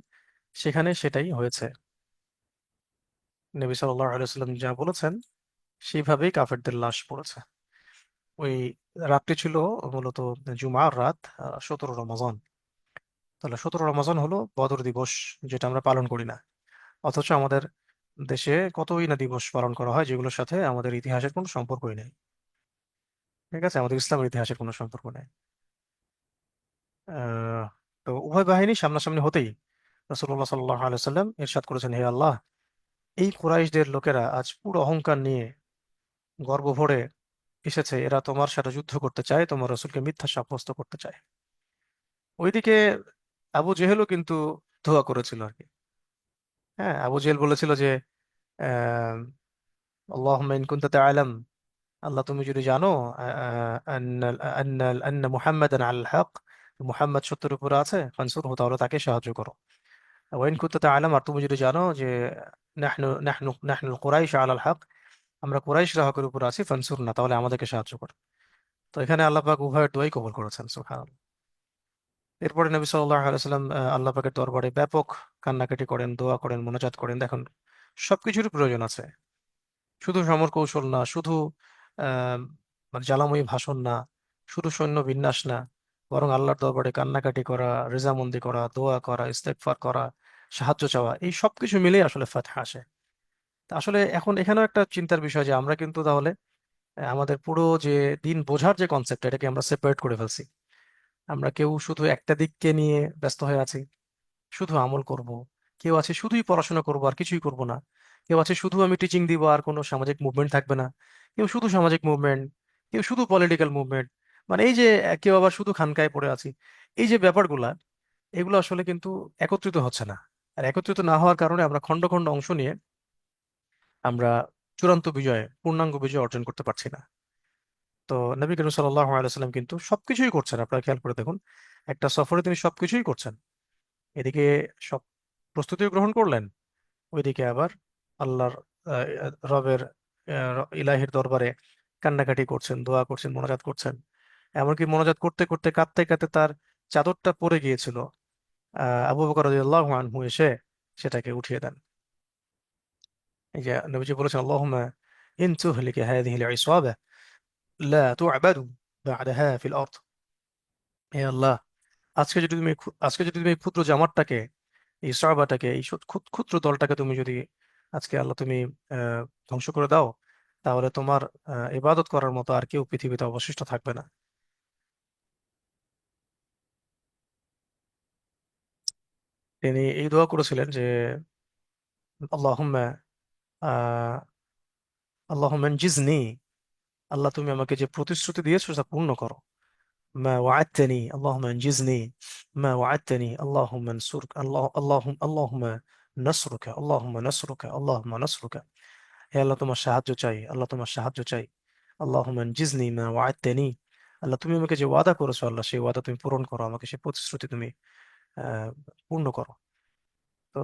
সেখানে সেটাই হয়েছে। নবী সাল্লাল্লাহু আলাইহি ওয়াসাল্লাম যা বলেছেন সেইভাবেই কাফেরদের লাশ পড়েছে। ওই রাতটি ছিল মূলত জুমার রাত, 17 রমজান। তাহলে 17 রমজান হলো বদর দিবস, যেটা আমরা পালন করি না। অথচ আমাদের দেশে কতই না দিবস পালন করা হয় যেগুলোর সাথে আমাদের ইতিহাসের কোনো সম্পর্কই নেই। ঠিক আছে, আমাদের ইসলামের ইতিহাসের কোনো সম্পর্ক নেই। আহ, তো উভয় বাহিনী সামনাসামনি হতেই রাসূলুল্লাহ সাল্লাল্লাহু আলাইহি ওয়াসাল্লাম ইরশাদ করেছেন, হে আল্লাহ, এই কুরাইশদের লোকেরা আজ পুরো অহংকার নিয়ে, গর্ব ভরে এসেছে, এরা তোমার সাথে যুদ্ধ করতে চায়, তোমার রাসূলকে মিথ্যা সাব্যস্ত করতে চায়। ওইদিকে আবু জেহেলও কিন্তু ধোয়া করেছিল আর কি। হ্যাঁ, আবু জেহেল বলেছিল যে আহ, আল্লাহুম্মা ইন কুনতা তা'লাম, আল্লাহ তুমি যদি জানো আন্না মুহাম্মাদান আলাল হক, মুহাম্মদ সত্যের উপরে আছে, ফানসুরহু, তাহলে তাকে সাহায্য করো। ওয়াইন কুনতা তা'লাম, আর তুমি যদি জানো যে নাহনুল কুরাইশ আলাল হক, আমরা কুরাইশরা হকের উপর আছি, ফানসুরনা, তাহলে আমাদেরকে সাহায্য করো। তো এখানে আল্লাহ পাক উভয়ের দোয়াই কবুল করেছেন, সুবহানাল্লাহ। এরপরে নবী সাল্লাল্লাহু আলাইহি ওয়াসাল্লাম আল্লাহ পাকের দরবারে ব্যাপক কান্নাকাটি করেন, দোয়া করেন, মোনাজাত করেন। দেখুন সবকিছুরই প্রয়োজন আছে, শুধু সমর কৌশল না, শুধু আহ মানে জ্বালাময়ী ভাষণ না, শুধু সৈন্য বিন্যাস না, বরং আল্লাহর দরবারে কান্নাকাটি করা, রেজামন্দি করা, দোয়া করা, ইস্তেগফার করা, সাহায্য চাওয়া, এই সবকিছু মিলেই আসলে ফাতহা আসে। তা আসলে এখন এখানেও একটা চিন্তার বিষয় যে আমরা কিন্তু তাহলে আমাদের পুরো যে দিন বোঝার যে কনসেপ্ট, এটাকে আমরা সেপারেট করে ফেলছি। আমরা কেউ শুধু একটা দিককে নিয়ে ব্যস্ত হয়ে আছি, শুধু আমল করব। কেউ আছে শুধুই পড়াশোনা করব আর কিছুই করব না। কেউ আছে শুধু আমি টিচিং দিব আর কোনো সামাজিক মুভমেন্ট থাকবে না। কেউ শুধু সামাজিক মুভমেন্ট, কেউ শুধু পলিটিক্যাল মুভমেন্ট, মানে এই যে কেউ আবার শুধু খানকায় পড়ে আছি। এই যে ব্যাপারগুলা, এগুলো আসলে কিন্তু একত্রিত হচ্ছে না। আর একত্রিত না হওয়ার কারণে আমরা খন্ড খন্ড অংশ নিয়ে আমরা চূড়ান্ত বিজয়, পূর্ণাঙ্গ বিজয় অর্জন করতে পারছি না। তো নবী করিম সাল্লাল্লাহু আলাইহি ওয়াসাল্লাম কিন্তু সবকিছুই করছেন, আপনারা খেয়াল করে দেখুন, একটা সফরে তিনি সবকিছুই করছেন। এদিকে সব প্রস্তুতিও গ্রহণ করলেন, ওইদিকে আবার আল্লাহর রবের ইলাহির দরবারে কান্নাকাটি করছেন, দোয়া করছেন, মোনাজাত করছেন। এমনকি মোনাজাত করতে করতে কাঁদতে কাঁদতে তার চাদরটা পড়ে গিয়েছিল। আবু বকর রাদিয়াল্লাহু আনহু এসে সেটাকে উঠিয়ে দেন। এই যে নবীজি বলেছেন, আল্লাহুম্মা ইন তুহলিকা হাযিহিল ইসাবা লা তু'বাদু বা'দাহা ফিল আরদ। হে আল্লাহ, আজকে যদি তুমি এই ক্ষুদ্র জামাতটাকে, এই সাহাবাটাকে, এই ক্ষুদ্র দলটাকে তুমি যদি আজকে আল্লাহ তুমি আহ, ধ্বংস করে দাও, তাহলে তোমার ইবাদত করার মতো আর কেউ পৃথিবীতে অবশিষ্ট থাকবে না। তিনি এই দোয়া করেছিলেন যে আল্লাহুম্মা আহ আল্লাহুম্মা আনজিজনি, আল্লাহ তুমি আমাকে যে প্রতিশ্রুতি দিয়েছো তা পূর্ণ করো। মা ওয়া'আদতানি আল্লাহুম্মা আনজিজনি, মা ওয়া'আদতানি আল্লাহুম্মা আনসুরক, আল্লাহুম্মা নাসরুকা, আল্লাহুম্মা নাসরুকা, আল্লাহুম্মা নাসরুকা। হে আল্লাহ তোমার সাহায্য চাই, আল্লাহ তোমার সাহায্য চাই। আল্লাহুম্মা আনজিজনি মা ওয়া'আদতানি, আল্লাহ তুমি আমাকে যে ওয়াদা করেছো, আল্লাহ সেই ওয়াদা তুমি পূরণ করো, আমাকে সেই প্রতিশ্রুতি তুমি আহ, পূর্ণ করো। তো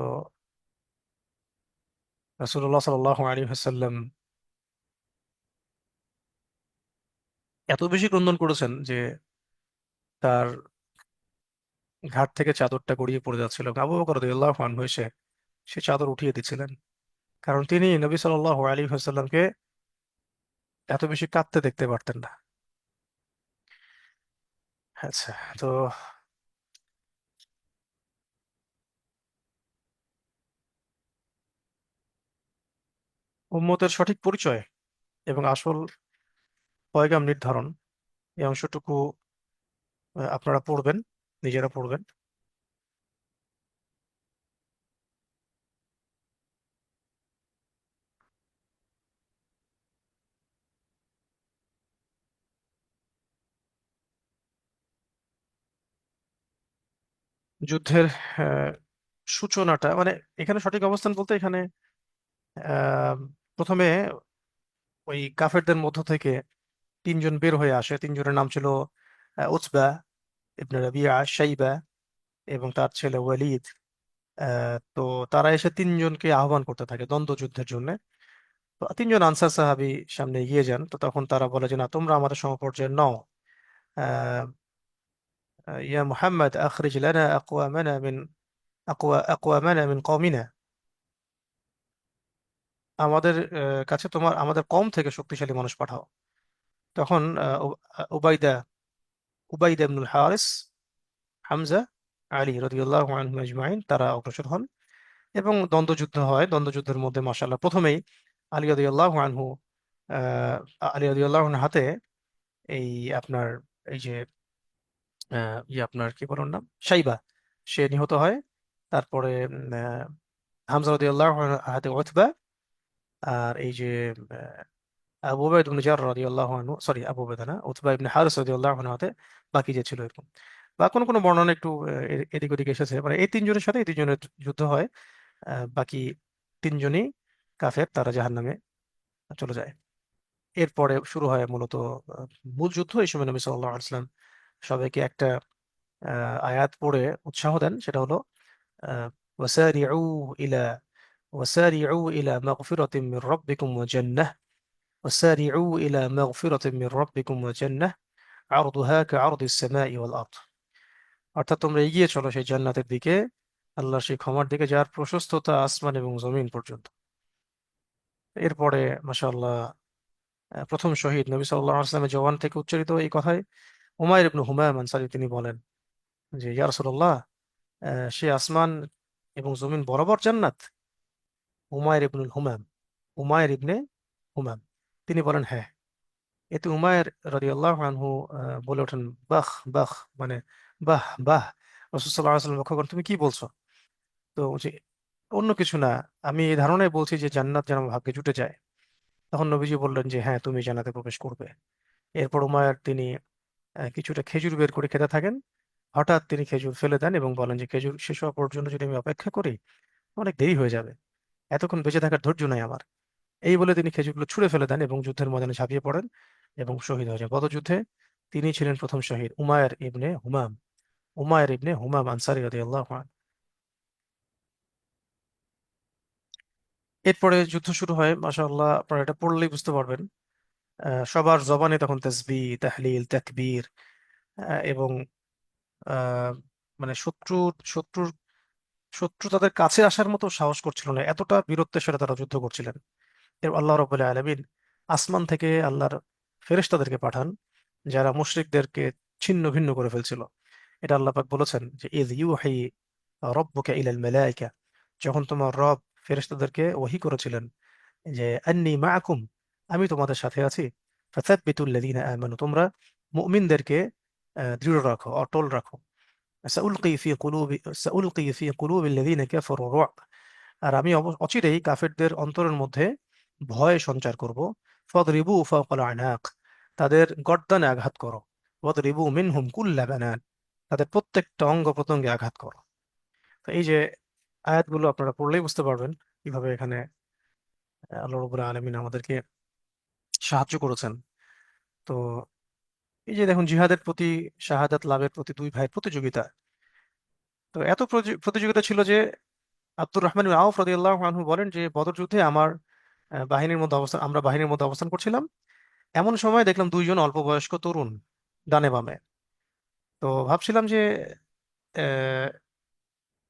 রাসূলুল্লাহ সাল্লাল্লাহু আলাইহি ওয়াসাল্লাম এত বেশি ক্রন্দন করেছেন যে তার ঘাট থেকে চাদরটা গড়িয়ে পড়ে যাচ্ছিল। আবু বকর রাদিয়াল্লাহু আনহু এসে সে চাদর উঠিয়ে দিচ্ছিলেন, কারণ তিনি নবী সাল্লাল্লাহু আলাইহি ওয়াসাল্লামকে এত বেশি কাঁদতে দেখতে পারতেন না। আচ্ছা, তো উম্মতের সঠিক পরিচয় এবং আসল পয়গাম নির্ধারণ, এই অংশটুকু আপনারা পড়বেন, নিজেরা পড়বেন। যুদ্ধের আহ, সূচনাটা মানে এখানে সঠিক অবস্থান বলতে এখানে আহ, প্রথমে ওই কাফেরদের মধ্য থেকে তিনজন বের হয়ে আসে। তিনজনের নাম ছিল উতবা ইবনে রাবিয়া, শাইবা এবং তার ছেলে ওয়ালিদ। তো তারা এসে তিনজনকে আহ্বান করতে থাকে দ্বন্দ্ব যুদ্ধের জন্য। তো তিনজন আনসার সাহাবী সামনে এগিয়ে যান, তো তখন তারা বলে যে না, তোমরা আমাদের সমপর্যায়ের নও। আহ, ইয়া মুহাম্মদ আখরিজ লানা আকওয়ামানা মিন কওমিনা, আমাদের কাছে আমাদের কম থেকে শক্তিশালী মানুষ পাঠাও। তখন উবাইদা উবাইদা ইবনুল হারিস, হামজা, আলী রাদিয়াল্লাহু আনহুম আজমাইন তারা অগ্রসর হন এবং দ্বন্দ্বযুদ্ধ হয়। দ্বন্দ্বযুদ্ধের মধ্যে মাশাআল্লাহ প্রথমেই আলী রাদিয়াল্লাহু আনহু আহ, আলী রাদিয়াল্লাহু আনহুর হাতে এই আপনার এই যে আপনার কি বলার নাম, সাইবা, সে নিহত হয়। তারপরে হামজা রাদিয়াল্লাহু আনহুর হাতে উতবা, আর এই যে আবু উবাইদা ইবনে জারর রাদিয়াল্লাহু আনহু, সরি আবু উবাইদা না, উতবা ইবনে হারিস রাদিয়াল্লাহু আনহু হাতে বাকি যে ছিল এরকম। বা কোনো কোনো বর্ণনা একটু এদিক ওদিক এসেছে, মানে এই তিনজনের সাথে এই তিনজনের যুদ্ধ হয়। বাকি তিনজনই কাফের, তারা জাহান্নামে চলে যায়। এরপরে শুরু হয় মূলত আহ, মূল যুদ্ধ। এই সময় নবী সাল্লাল্লাহু আলাইহি ওয়াসাল্লাম সবাইকে একটা আয়াত পড়ে উৎসাহ দেন, সেটা হলো আহ, ওয়াসারিউ ইলা ওয়াসারিউ ইলা মাগফিরাতিম মির রাব্বিকুম ওয়া জান্নাহ ওয়াসারিউ ইলা মাগফিরাতিম মির রাব্বিকুম ওয়া জান্নাহ আরদুহা কাআরদিস সামাই ওয়াল আরদ। অর্থাৎ তোমরা এগিয়ে চলো সেই জান্নাতের দিকে, আল্লাহর সেই ক্ষমার দিকে যার প্রশস্ততা আসমান এবং জমিন পর্যন্ত। এরপরে মাশাআল্লাহ প্রথম শহীদ নবী সাল্লাল্লাহু আলাইহি ওয়াসাল্লামের জবান থেকে উচ্চারিত এই কথায় উমাইর ইবনে হুমাম আনসারী তিনি বলেন যে ইয়া রাসূলুল্লাহ, সে আসমান এবং জমিন বরাবর জান্নাত? উমাইর ইবনুল হুমাম, উমাইর ইবনে হুমাম তিনি বলেন হ্যাঁ। এতে উমাইর রাদিয়াল্লাহু আনহু বলে ওঠেন বাহ বাহ, মানে বাহ বাহ। রাসূল সাল্লাল্লাহু আলাইহি ওয়াসাল্লাম লক্ষ্য করেন, তুমি কি বলছো? তো বলছে অন্য কিছু না, আমি এই ধারণায় বলছি যে জান্নাত যেন আমার ভাগ্যে জুটে যায়। তখন নবীজি বললেন যে হ্যাঁ, তুমি জান্নাতে প্রবেশ করবে। এরপর উমাইর তিনি কিছুটা খেজুর বের করে খেতে থাকেন। হঠাৎ তিনি খেজুর ফেলে দেন এবং বলেন যে খেজুর শেষ হওয়া পর্যন্ত যদি আমি অপেক্ষা করি অনেক দেরি হয়ে যাবে, এতক্ষণ বেঁচে থাকার ধৈর্য নাই আমার। এই বলে তিনি খেজুরগুলো ছুঁড়ে ফেলে দেন এবং যুদ্ধের ময়দানে ঝাঁপিয়ে পড়েন এবং শহীদ হয়ে যান। গত যুদ্ধে তিনি ছিলেন প্রথম শহীদ, উমায়ের ইবনে হুমাম, উমায়ের ইবনে হুমাম আনসারী রাদিয়াল্লাহু আনহু। এরপরে যুদ্ধ শুরু হয়, মাশাআল্লাহ আপনারা এটা পড়লেই বুঝতে পারবেন। সবার জবানে তখন তাসবিহ, তাহলিল, তাকবীর, এবং আহ, মানে শত্রুর শত্রু তাদের কাছে আসার মতো সাহস করছিল না, এতটা বীরত্বের সাথে তারা যুদ্ধ করছিলেন। এর আল্লাহ রাব্বুল আলামিন আসমান থেকে আল্লাহর ফেরেশতাদেরকে পাঠান, যারা মুশরিকদেরকে ছিন্ন ভিন্ন করে ফেলছিল। এটা আল্লাহ পাক বলেছেন যে ইয ইউহি রাব্বুকা ইলাল মালায়েকা, যখন তোমার রব ফেরেশতাদেরকে ওহী করেছিলেন যে আন্নী মাআকুম, আমি তোমাদের সাথে আছি। ফাসাব্বিতুল লাযীনা আমানু, তোমরা মুমিনদেরকে দৃঢ় রাখো, অটল রাখো। সাউলকি ফি কুলুবিল্লাযীনা কাফারু রু'ব, আর আমি অচিরেই কাফেরদের অন্তরের মধ্যে ভয় সঞ্চার করব। ফাদরিবু ফাওকাল আনাক, তাদের গর্দানে আঘাত করো। ওয়াদরিবু মিনহুম কুল্লা বানান, তাদের প্রত্যেকটা অঙ্গ প্রত্যঙ্গে আঘাত করো। তো এই যে আয়াতগুলো আপনারা পড়লেই বুঝতে পারবেন কিভাবে এখানে আল্লাহ রাব্বুল আলামিন আমাদেরকে সাহায্য করেছেন। তো এই যে দেখুন, জিহাদের প্রতি, শাহাদাত লাভের প্রতি দুই ভাইয়ের প্রতিযোগিতা। তো এত প্রতিযোগিতা ছিল যে আব্দুর রহমান বিন আউফ রাদিয়াল্লাহু আনহু বলেন যে বদর যুদ্ধে আমরা বাহিনীর মধ্যে অবস্থান করছিলাম। এমন সময় দেখলাম দুইজন অল্প বয়স্ক তরুণ ডানে বামে। তো ভাবছিলাম যে আহ,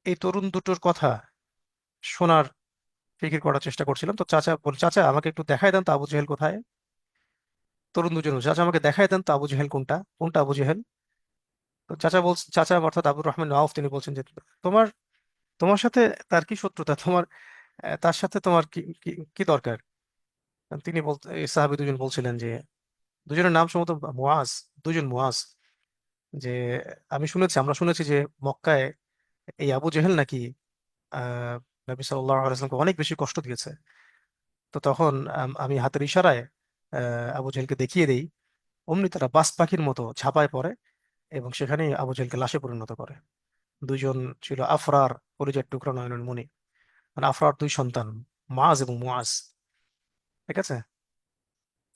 এই তরুণ দুটোর কথা শোনার ফিকির করার চেষ্টা করছিলাম। তো চাচা বল, চাচা আমাকে একটু দেখাই দেন তো আবু জেহেল কোথায়। তরুণ দুজন বলছে, চাচা আমাকে দেখাই দেন তো আবু জেহেল কোনটা, কোনটা আবু জেহেল। তো চাচা অর্থাৎ আবুর রহমান আউফ তিনি বলছেন যে তোমার তোমার সাথে তার কি শত্রুতা, তার সাথে তোমার কি কি কি দরকার। তিনি এই সাহাবী দুজন বলছিলেন যে, দুজনের নাম সম্ভবত মুআজ, দুজন মুআজ, যে আমরা শুনেছি যে মক্কায় এই আবু জেহেল নাকি আহ নবী সাল্লাল্লাহু আলাইহি ওয়াসাল্লামকে অনেক বেশি কষ্ট দিয়েছে। তো তখন আমি হাতের ইশারায় আবু জেহেলকে দেখিয়ে দেই। অমনি তারা বাজ পাখির মতো ঝাঁপায় পড়ে এবং সেখানেই আবু জেহেলকে লাশে পরিণত করে। দুইজন ছিল আফরার, কলিজার টুকরা নয়নের মণি, মানে আফরার দুই সন্তান, মাজ এবং মুআজ। ঠিক আছে।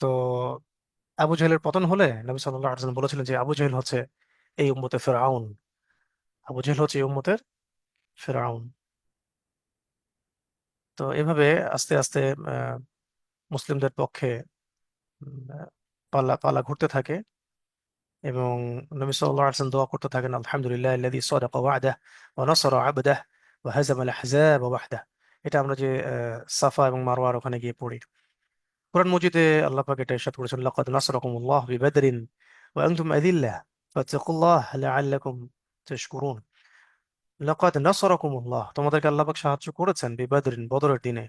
তো আবু জেহেলের পতন হলে নবী সাল্লাল্লাহু আলাইহি ওয়াসাল্লাম বলেছিলেন যে আবু জেহেল হচ্ছে এই উম্মতের ফেরাউন, আবু জেহেল হচ্ছে এই উম্মতের ফেরাউন। তো এভাবে আস্তে আস্তে আহ, মুসলিমদের পক্ষে পালা পালা ঘুরতে থাকে এবং নবী সাল্লাল্লাহু আলাইহি ওয়াসাল্লাম দোয়া করতে থাকেন, আলহামদুলিল্লাহ আল্লাযী সাদাকা ওয়া'দাহু ওয়া নাসারা 'আবদাহু ওয়া হাযামা আল আহজাব ওয়াহদাহু। এটা আমরা যে সাফা এবং মারওয়ার ওখানে গিয়ে পড়ি। কুরআন মজিদে আল্লাহ পাক এটা ইরশাদ করেছেন, লাকাদ নাসরাকুমুল্লাহু বিবাদরিন ওয়া আনতুম আযিল্লাহ ফাত্তাকুল্লাহ লাআল্লাকুম তাশকুরুন। লাকাদ নাসরাকুমুল্লাহ, তোমাদেরকে আল্লাহ পাক সাহায্য করেছেন, বিবাদরিন, বদরের দিনে।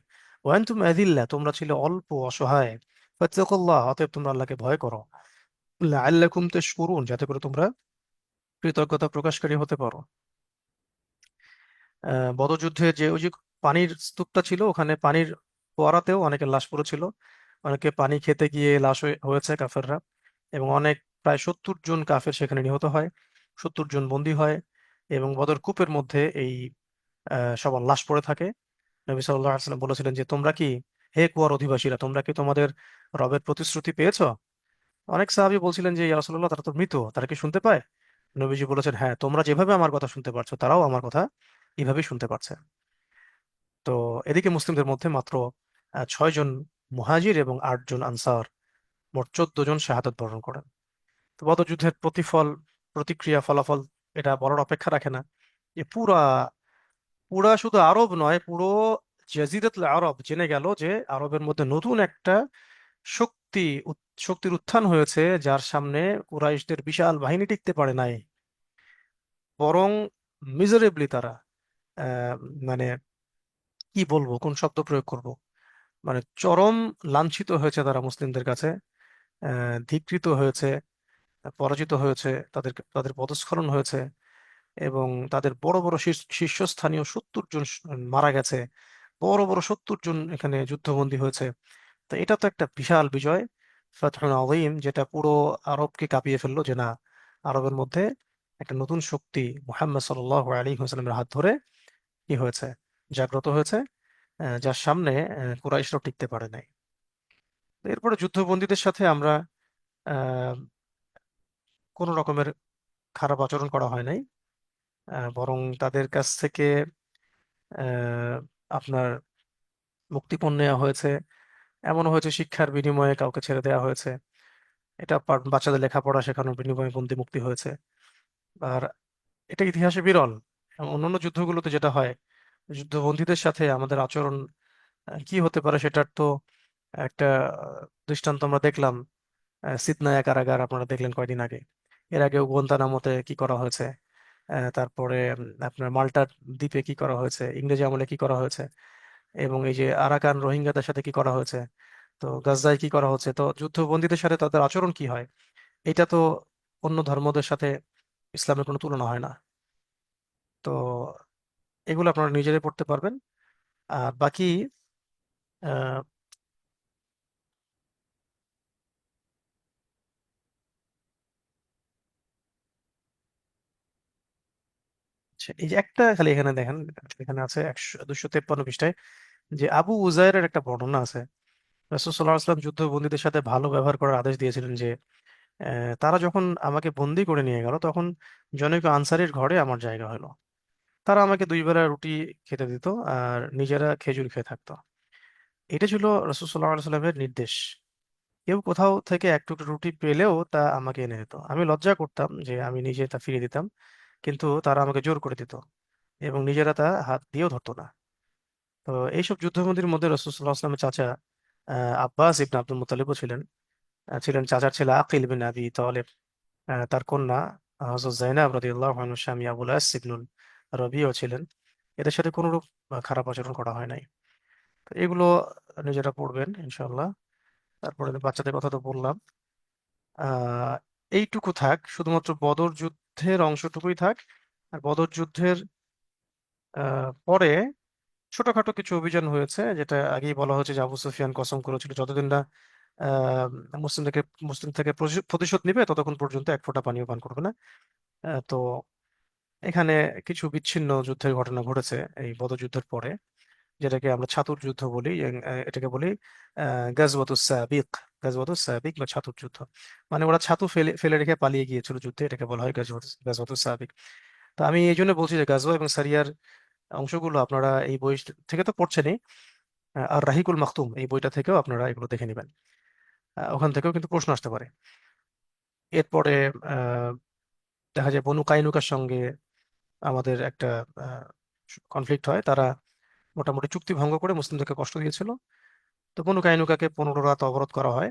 ওয়া আনতুম আযিল্লাহ, তোমরা ছিলে অল্প অসহায়। ফাত্তাকুল্লাহ, অতএব তোমরা আল্লাহকে ভয় করো। লাআল্লাকুম তাশকুরুন, যাতে করে তোমরা কৃতজ্ঞতা প্রকাশকারী হতে পারো। বদর যুদ্ধে যে ওই যে পানির স্তূপটা ছিল, ওখানে পানির ফোয়ারাতেও অনেকের লাশ পড়েছিল। অনেকে পানি খেতে গিয়ে লাশ হয়েছে কাফেররা, এবং প্রায় 70 জন কাফের সেখানে নিহত হয়, 70 জন বন্দী হয়। এবং বদর কূপের মধ্যে এই সবার লাশ পড়ে থাকে। নবী সাল্লাল্লাহু আলাইহি ওয়াসাল্লাম বলেছিলেন যে তোমরা কি, হে কুয়ার অধিবাসীরা, তোমরা কি তোমাদের রবের প্রতিশ্রুতি পেয়েছো? অনেক সাহাবী বলছিলেন যে ইয়া রাসূলুল্লাহ, তারা তো মৃত, তারা কি শুনতে পায়? নবীজি বলেছেন, হ্যাঁ, তোমরা যেভাবে আমার কথা শুনতে পারছো তারাও আমার কথা এইভাবেই শুনতে পারছে। তো এদিকে মুসলিমদের মধ্যে মাত্র 6 জন মুহাজির এবং 8 জন আনসার, মোট 14 জন শাহাদাত বরণ করেন। তো বদর যুদ্ধের প্রতিফল, প্রতিক্রিয়া, ফলাফল এটা বলার অপেক্ষা রাখে না। যে পুরা পুরা শুধু আরব নয়, পুরো জাজিরাতুল আরব জেনে গেল যে আরবের মধ্যে নতুন একটা শক্তির উত্থান হয়েছে, যার সামনে কুরাইশদের বিশাল বাহিনী টিকতে পারে নাই। বরং মিজারেবলি তারা, আহ, মানে কি বলবো, কোন শব্দ প্রয়োগ করব, মানে চরম লাঞ্ছিত হয়েছে তারা মুসলিমদের কাছে, ধিক্কৃত হয়েছে, পরাজিত হয়েছে, তাদের পদস্খলন হয়েছে। এবং তাদের বড় বড় শীর্ষস্থানীয় 70 জন মারা গেছে, বড় বড় 70 জন এখানে যুদ্ধবন্দী হয়েছে। তো এটা তো একটা বিশাল বিজয়, ফাতহুন আযীম, যেটা পুরো আরবকে কাঁপিয়ে ফেললো যে না, আরবের মধ্যে একটা নতুন শক্তি মুহাম্মদ সাল্লাল্লাহু আলাইহি ওয়াসাল্লামের হাত ধরে কি হয়েছে, জাগ্রত হয়েছে, যার সামনে কুরাইশরাও টিকতে পারে নাই। এরপরে যুদ্ধবন্দীদের সাথে আমরা আহ কোনো রকমের খারাপ আচরণ করা হয় নাই, বরং তাদের কাছ থেকে আহ, আপনার মুক্তিপণ নেওয়া হয়েছে। এমনও হয়েছে শিক্ষার বিনিময়ে কাউকে ছেড়ে দেওয়া হয়েছে। এটা বাচ্চাদের লেখাপড়া শেখানোর বিনিময়ে বন্দী মুক্তি হয়েছে। আর এটা ইতিহাসে বিরল। অন্যান্য যুদ্ধগুলোতে যেটা হয়, যুদ্ধবন্দীদের সাথে আমাদের আচরণ কি হতে পারে সেটার তো একটা দৃষ্টান্ত আমরা দেখলাম। সিদনায়া কারাগার আপনারা দেখলেন কয়দিন আগে। এর আগে গুয়ান্তানামোতে কি করা হয়েছে, তারপরে আপনার মাল্টার দ্বীপে কি করা হয়েছে, ইংরেজি আমলে কি করা হয়েছে, এবং এই যে আরাকান রোহিঙ্গাদের সাথে কি করা হয়েছে, তো গাজায় কি করা হচ্ছে। তো যুদ্ধবন্দীদের সাথে তাদের আচরণ কি হয়, এটা তো অন্য ধর্মদের সাথে ইসলামের কোনো তুলনা হয় না। তো এগুলো আপনারা নিজেরাই পড়তে পারবেন। আর বাকি আহ, আচ্ছা, এই যে একটা খালি এখানে দেখেন, এখানে আছে 253 পৃষ্ঠায় যে আবু উজাইরের একটা বর্ণনা আছে। রাসূল সাল্লাল্লাহু আলাইহি ওয়াসাল্লাম যুদ্ধবন্দীদের সাথে ভালো ব্যবহার করার আদেশ দিয়েছিলেন যে তারা যখন আমাকে বন্দি করে নিয়ে গেল তখন জনৈক আনসারীর ঘরে আমার জায়গা হলো। তারা আমাকে 2 বেলা রুটি খেতে দিত আর নিজেরা খেজুর খেয়ে থাকতো। এটা ছিল রাসূল সাল্লাল্লাহু আলাইহি ওয়াসাল্লামের নির্দেশ। কেউ কোথাও থেকে এক টুকরো রুটি পেলেও তা আমাকে এনে দিত। আমি লজ্জা করতাম যে আমি নিজে তা ফিরিয়ে দিতাম, কিন্তু তারা আমাকে জোর করে দিত এবং নিজেরা তা হাত দিয়েও ধরতো না। তো এইসব যুদ্ধবন্দির মধ্যে রাসূল সাল্লাল্লাহু আলাইহি ওয়াসাল্লামের চাচা আব্বাস ইবনে আব্দুল মুত্তালিবও ছিলেন। ছিলেন চাচার ছেলে আকিল বিন আবি তালেব। তার কন্যা হযরত যায়নাব রাদিয়াল্লাহু আনহা স্বামী আবুল আস ইবনুল রবিও ছিলেন। এদের সাথে কোনরূপ খারাপ আচরণ করা হয় নাই। তো এগুলো নিজেরা পড়বেন ইনশাআল্লাহ। তারপরে বাচ্চাদের কথা তো বললাম। আহ এইটুকু থাক, শুধুমাত্র বদর যুদ্ধের অংশটুকুই থাক। আর বদর যুদ্ধের পরে ছোটখাটো কিছু অভিযান হয়েছে, যেটা আগেই বলা হয়েছে যে আবু সুফিয়ান কসম করেছিল যতদিন না আহ, মুসলিম থেকে প্রতিশোধ নিবে ততক্ষণ পর্যন্ত এক ফোঁটা পানিও পান করবে না। তো এখানে কিছু বিচ্ছিন্ন যুদ্ধের ঘটনা ঘটেছে এই বদর যুদ্ধের পরে, যেটাকে আমরা ছাতুর যুদ্ধ বলি। এটাকে বলি গাজওয়াতুস সাবিক। গাজওয়াতুস সাবিক বা ছাতুর যুদ্ধ, মানে ওরা ছাতু ফেলে ফেলে রেখে পালিয়ে গিয়েছিল যুদ্ধে, এটাকে বলা হয় গাজওয়াতুস সাবিক। তো আমি এই জন্য বলছি যে গাজওয়া এবং সারিয়ার অংশগুলো আপনারা এই বই থেকে তো পড়ছেনই, আর রাহিকুল মাখতুম এই বইটা থেকেও আপনারা এগুলো দেখে নেবেন। ওখান থেকেও কিন্তু প্রশ্ন আসতে পারে। এরপরে আহ, দেখা যায় বনু কাইনুকার সঙ্গে আমাদের একটা কনফ্লিক্ট হয়। তারা মোটামুটি চুক্তি ভঙ্গ করে মুসলিমদেরকে কষ্ট দিয়েছিল। তো বনু কাইনুকাকে 15 রাত অবরোধ করা হয়।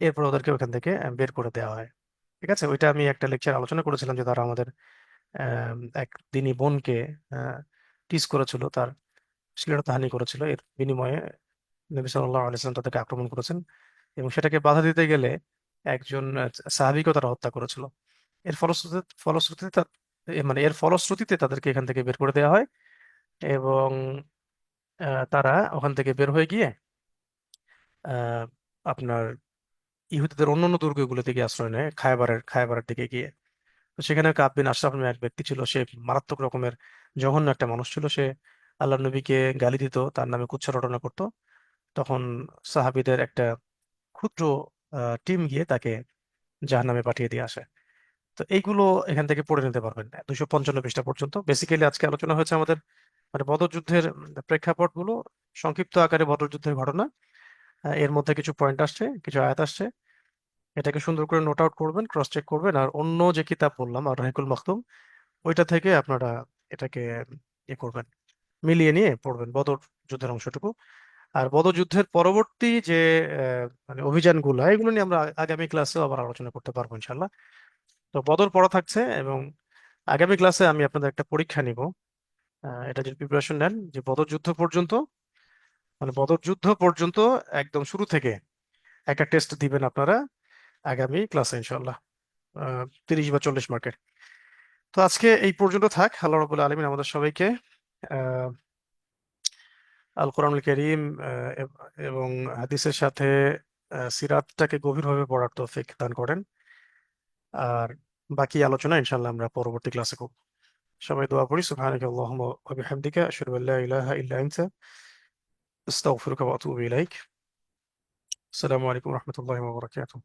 এরপর ওদেরকে ওখান থেকে বের করে দেওয়া হয়। ঠিক আছে, ওইটা আমি একটা লেকচার আলোচনা করেছিলাম যে তারা আমাদের এক দিনী বোনকে টিজ করেছিল, তার শ্লীলতাহানি করেছিল। এর বিনিময়ে নবী সাল্লাল্লাহু আলাইহি ওয়াসাল্লাম তাদেরকে আক্রমণ করেছেন এবং সেটাকে বাধা দিতে গেলে একজন সাহাবীকেও তারা হত্যা করেছিল। এর ফলশ্রুতিতে মানে এর ফলশ্রুতিতে তাদেরকে এখান থেকে বের করে দেওয়া হয় এবং তারা ওখান থেকে বের হয়ে গিয়ে আহ, আপনার ইহুদিদের অন্যান্য দুর্গগুলো থেকে আশ্রয় নেয় খায়বারের দিকে গিয়ে। তো সেখানে কাব বিন আশরাফ নামে এক ব্যক্তি ছিল, সে মারাত্মক রকমের জঘন্য একটা মানুষ ছিল। সে আল্লাহ নবীকে গালি দিত, তার নামে কুৎসা রটনা করতো। তখন সাহাবীদের একটা ক্ষুদ্র টিম গিয়ে তাকে জাহান্নামে পাঠিয়ে দিয়ে আসে। তো এইগুলো এখান থেকে পড়ে নিতে পারবেন 255 পৃষ্ঠা পর্যন্ত। বেসিক্যালি আজকে আলোচনা হয়েছে আমাদের মানে বদর যুদ্ধের প্রেক্ষাপটগুলো, সংক্ষিপ্ত আকারে বদর যুদ্ধের ঘটনা। এর মধ্যে কিছু পয়েন্ট আসছে, কিছু আয়াত আসছে। এটাকে সুন্দর করে নোট আউট করবেন, ক্রস চেক করবেন। আর অন্য যে কিতাব বললাম আর রাহিকুল মাখতুম, ওইটা থেকে আপনারা এটাকে করবেন, মিলিয়ে নিয়ে পড়বেন বদর যুদ্ধের অংশটুকু। আর বদর যুদ্ধের পরবর্তী যে মানে অভিযানগুলো, এগুলো নিয়ে আমরা আগামী ক্লাসেও আবার আলোচনা করতে পারবো ইনশাল্লাহ। তো বদর পড়া থাকছে এবং আগামী ক্লাসে আমি আপনাদের একটা পরীক্ষা নিব। এটা যদি প্রিপারেশন নেন যে বদর যুদ্ধ পর্যন্ত, মানে বদর যুদ্ধ পর্যন্ত একদম শুরু থেকে একটা টেস্ট দিবেন আপনারা আগামী ক্লাসে ইনশাল্লাহ, 30 বা 40 মার্কের। তো আজকে এই পর্যন্ত থাক। আল্লাহ রাব্বুল আলামিন আমাদের সবাইকে আহ, আল কোরআনুল কারীম এবং হাদিসের সাথে সিরাতটাকে গভীরভাবে পড়ার তৌফিক দান করেন। আর বাকি আলোচনা ইনশাল্লাহ আমরা পরবর্তী ক্লাসে করব। সবাই দোয়া করি। সুবহানাকা আল্লাহুম্মা ওয়া বিহামদিকা আশহাদু আল্লা ইলাহা ইল্লা আনতা আস্তাগফিরুকা ওয়া আতুবু ইলাইক। আসসালামু আলাইকুম ওয়া রাহমাতুল্লাহি ওয়া বারাকাতুহু।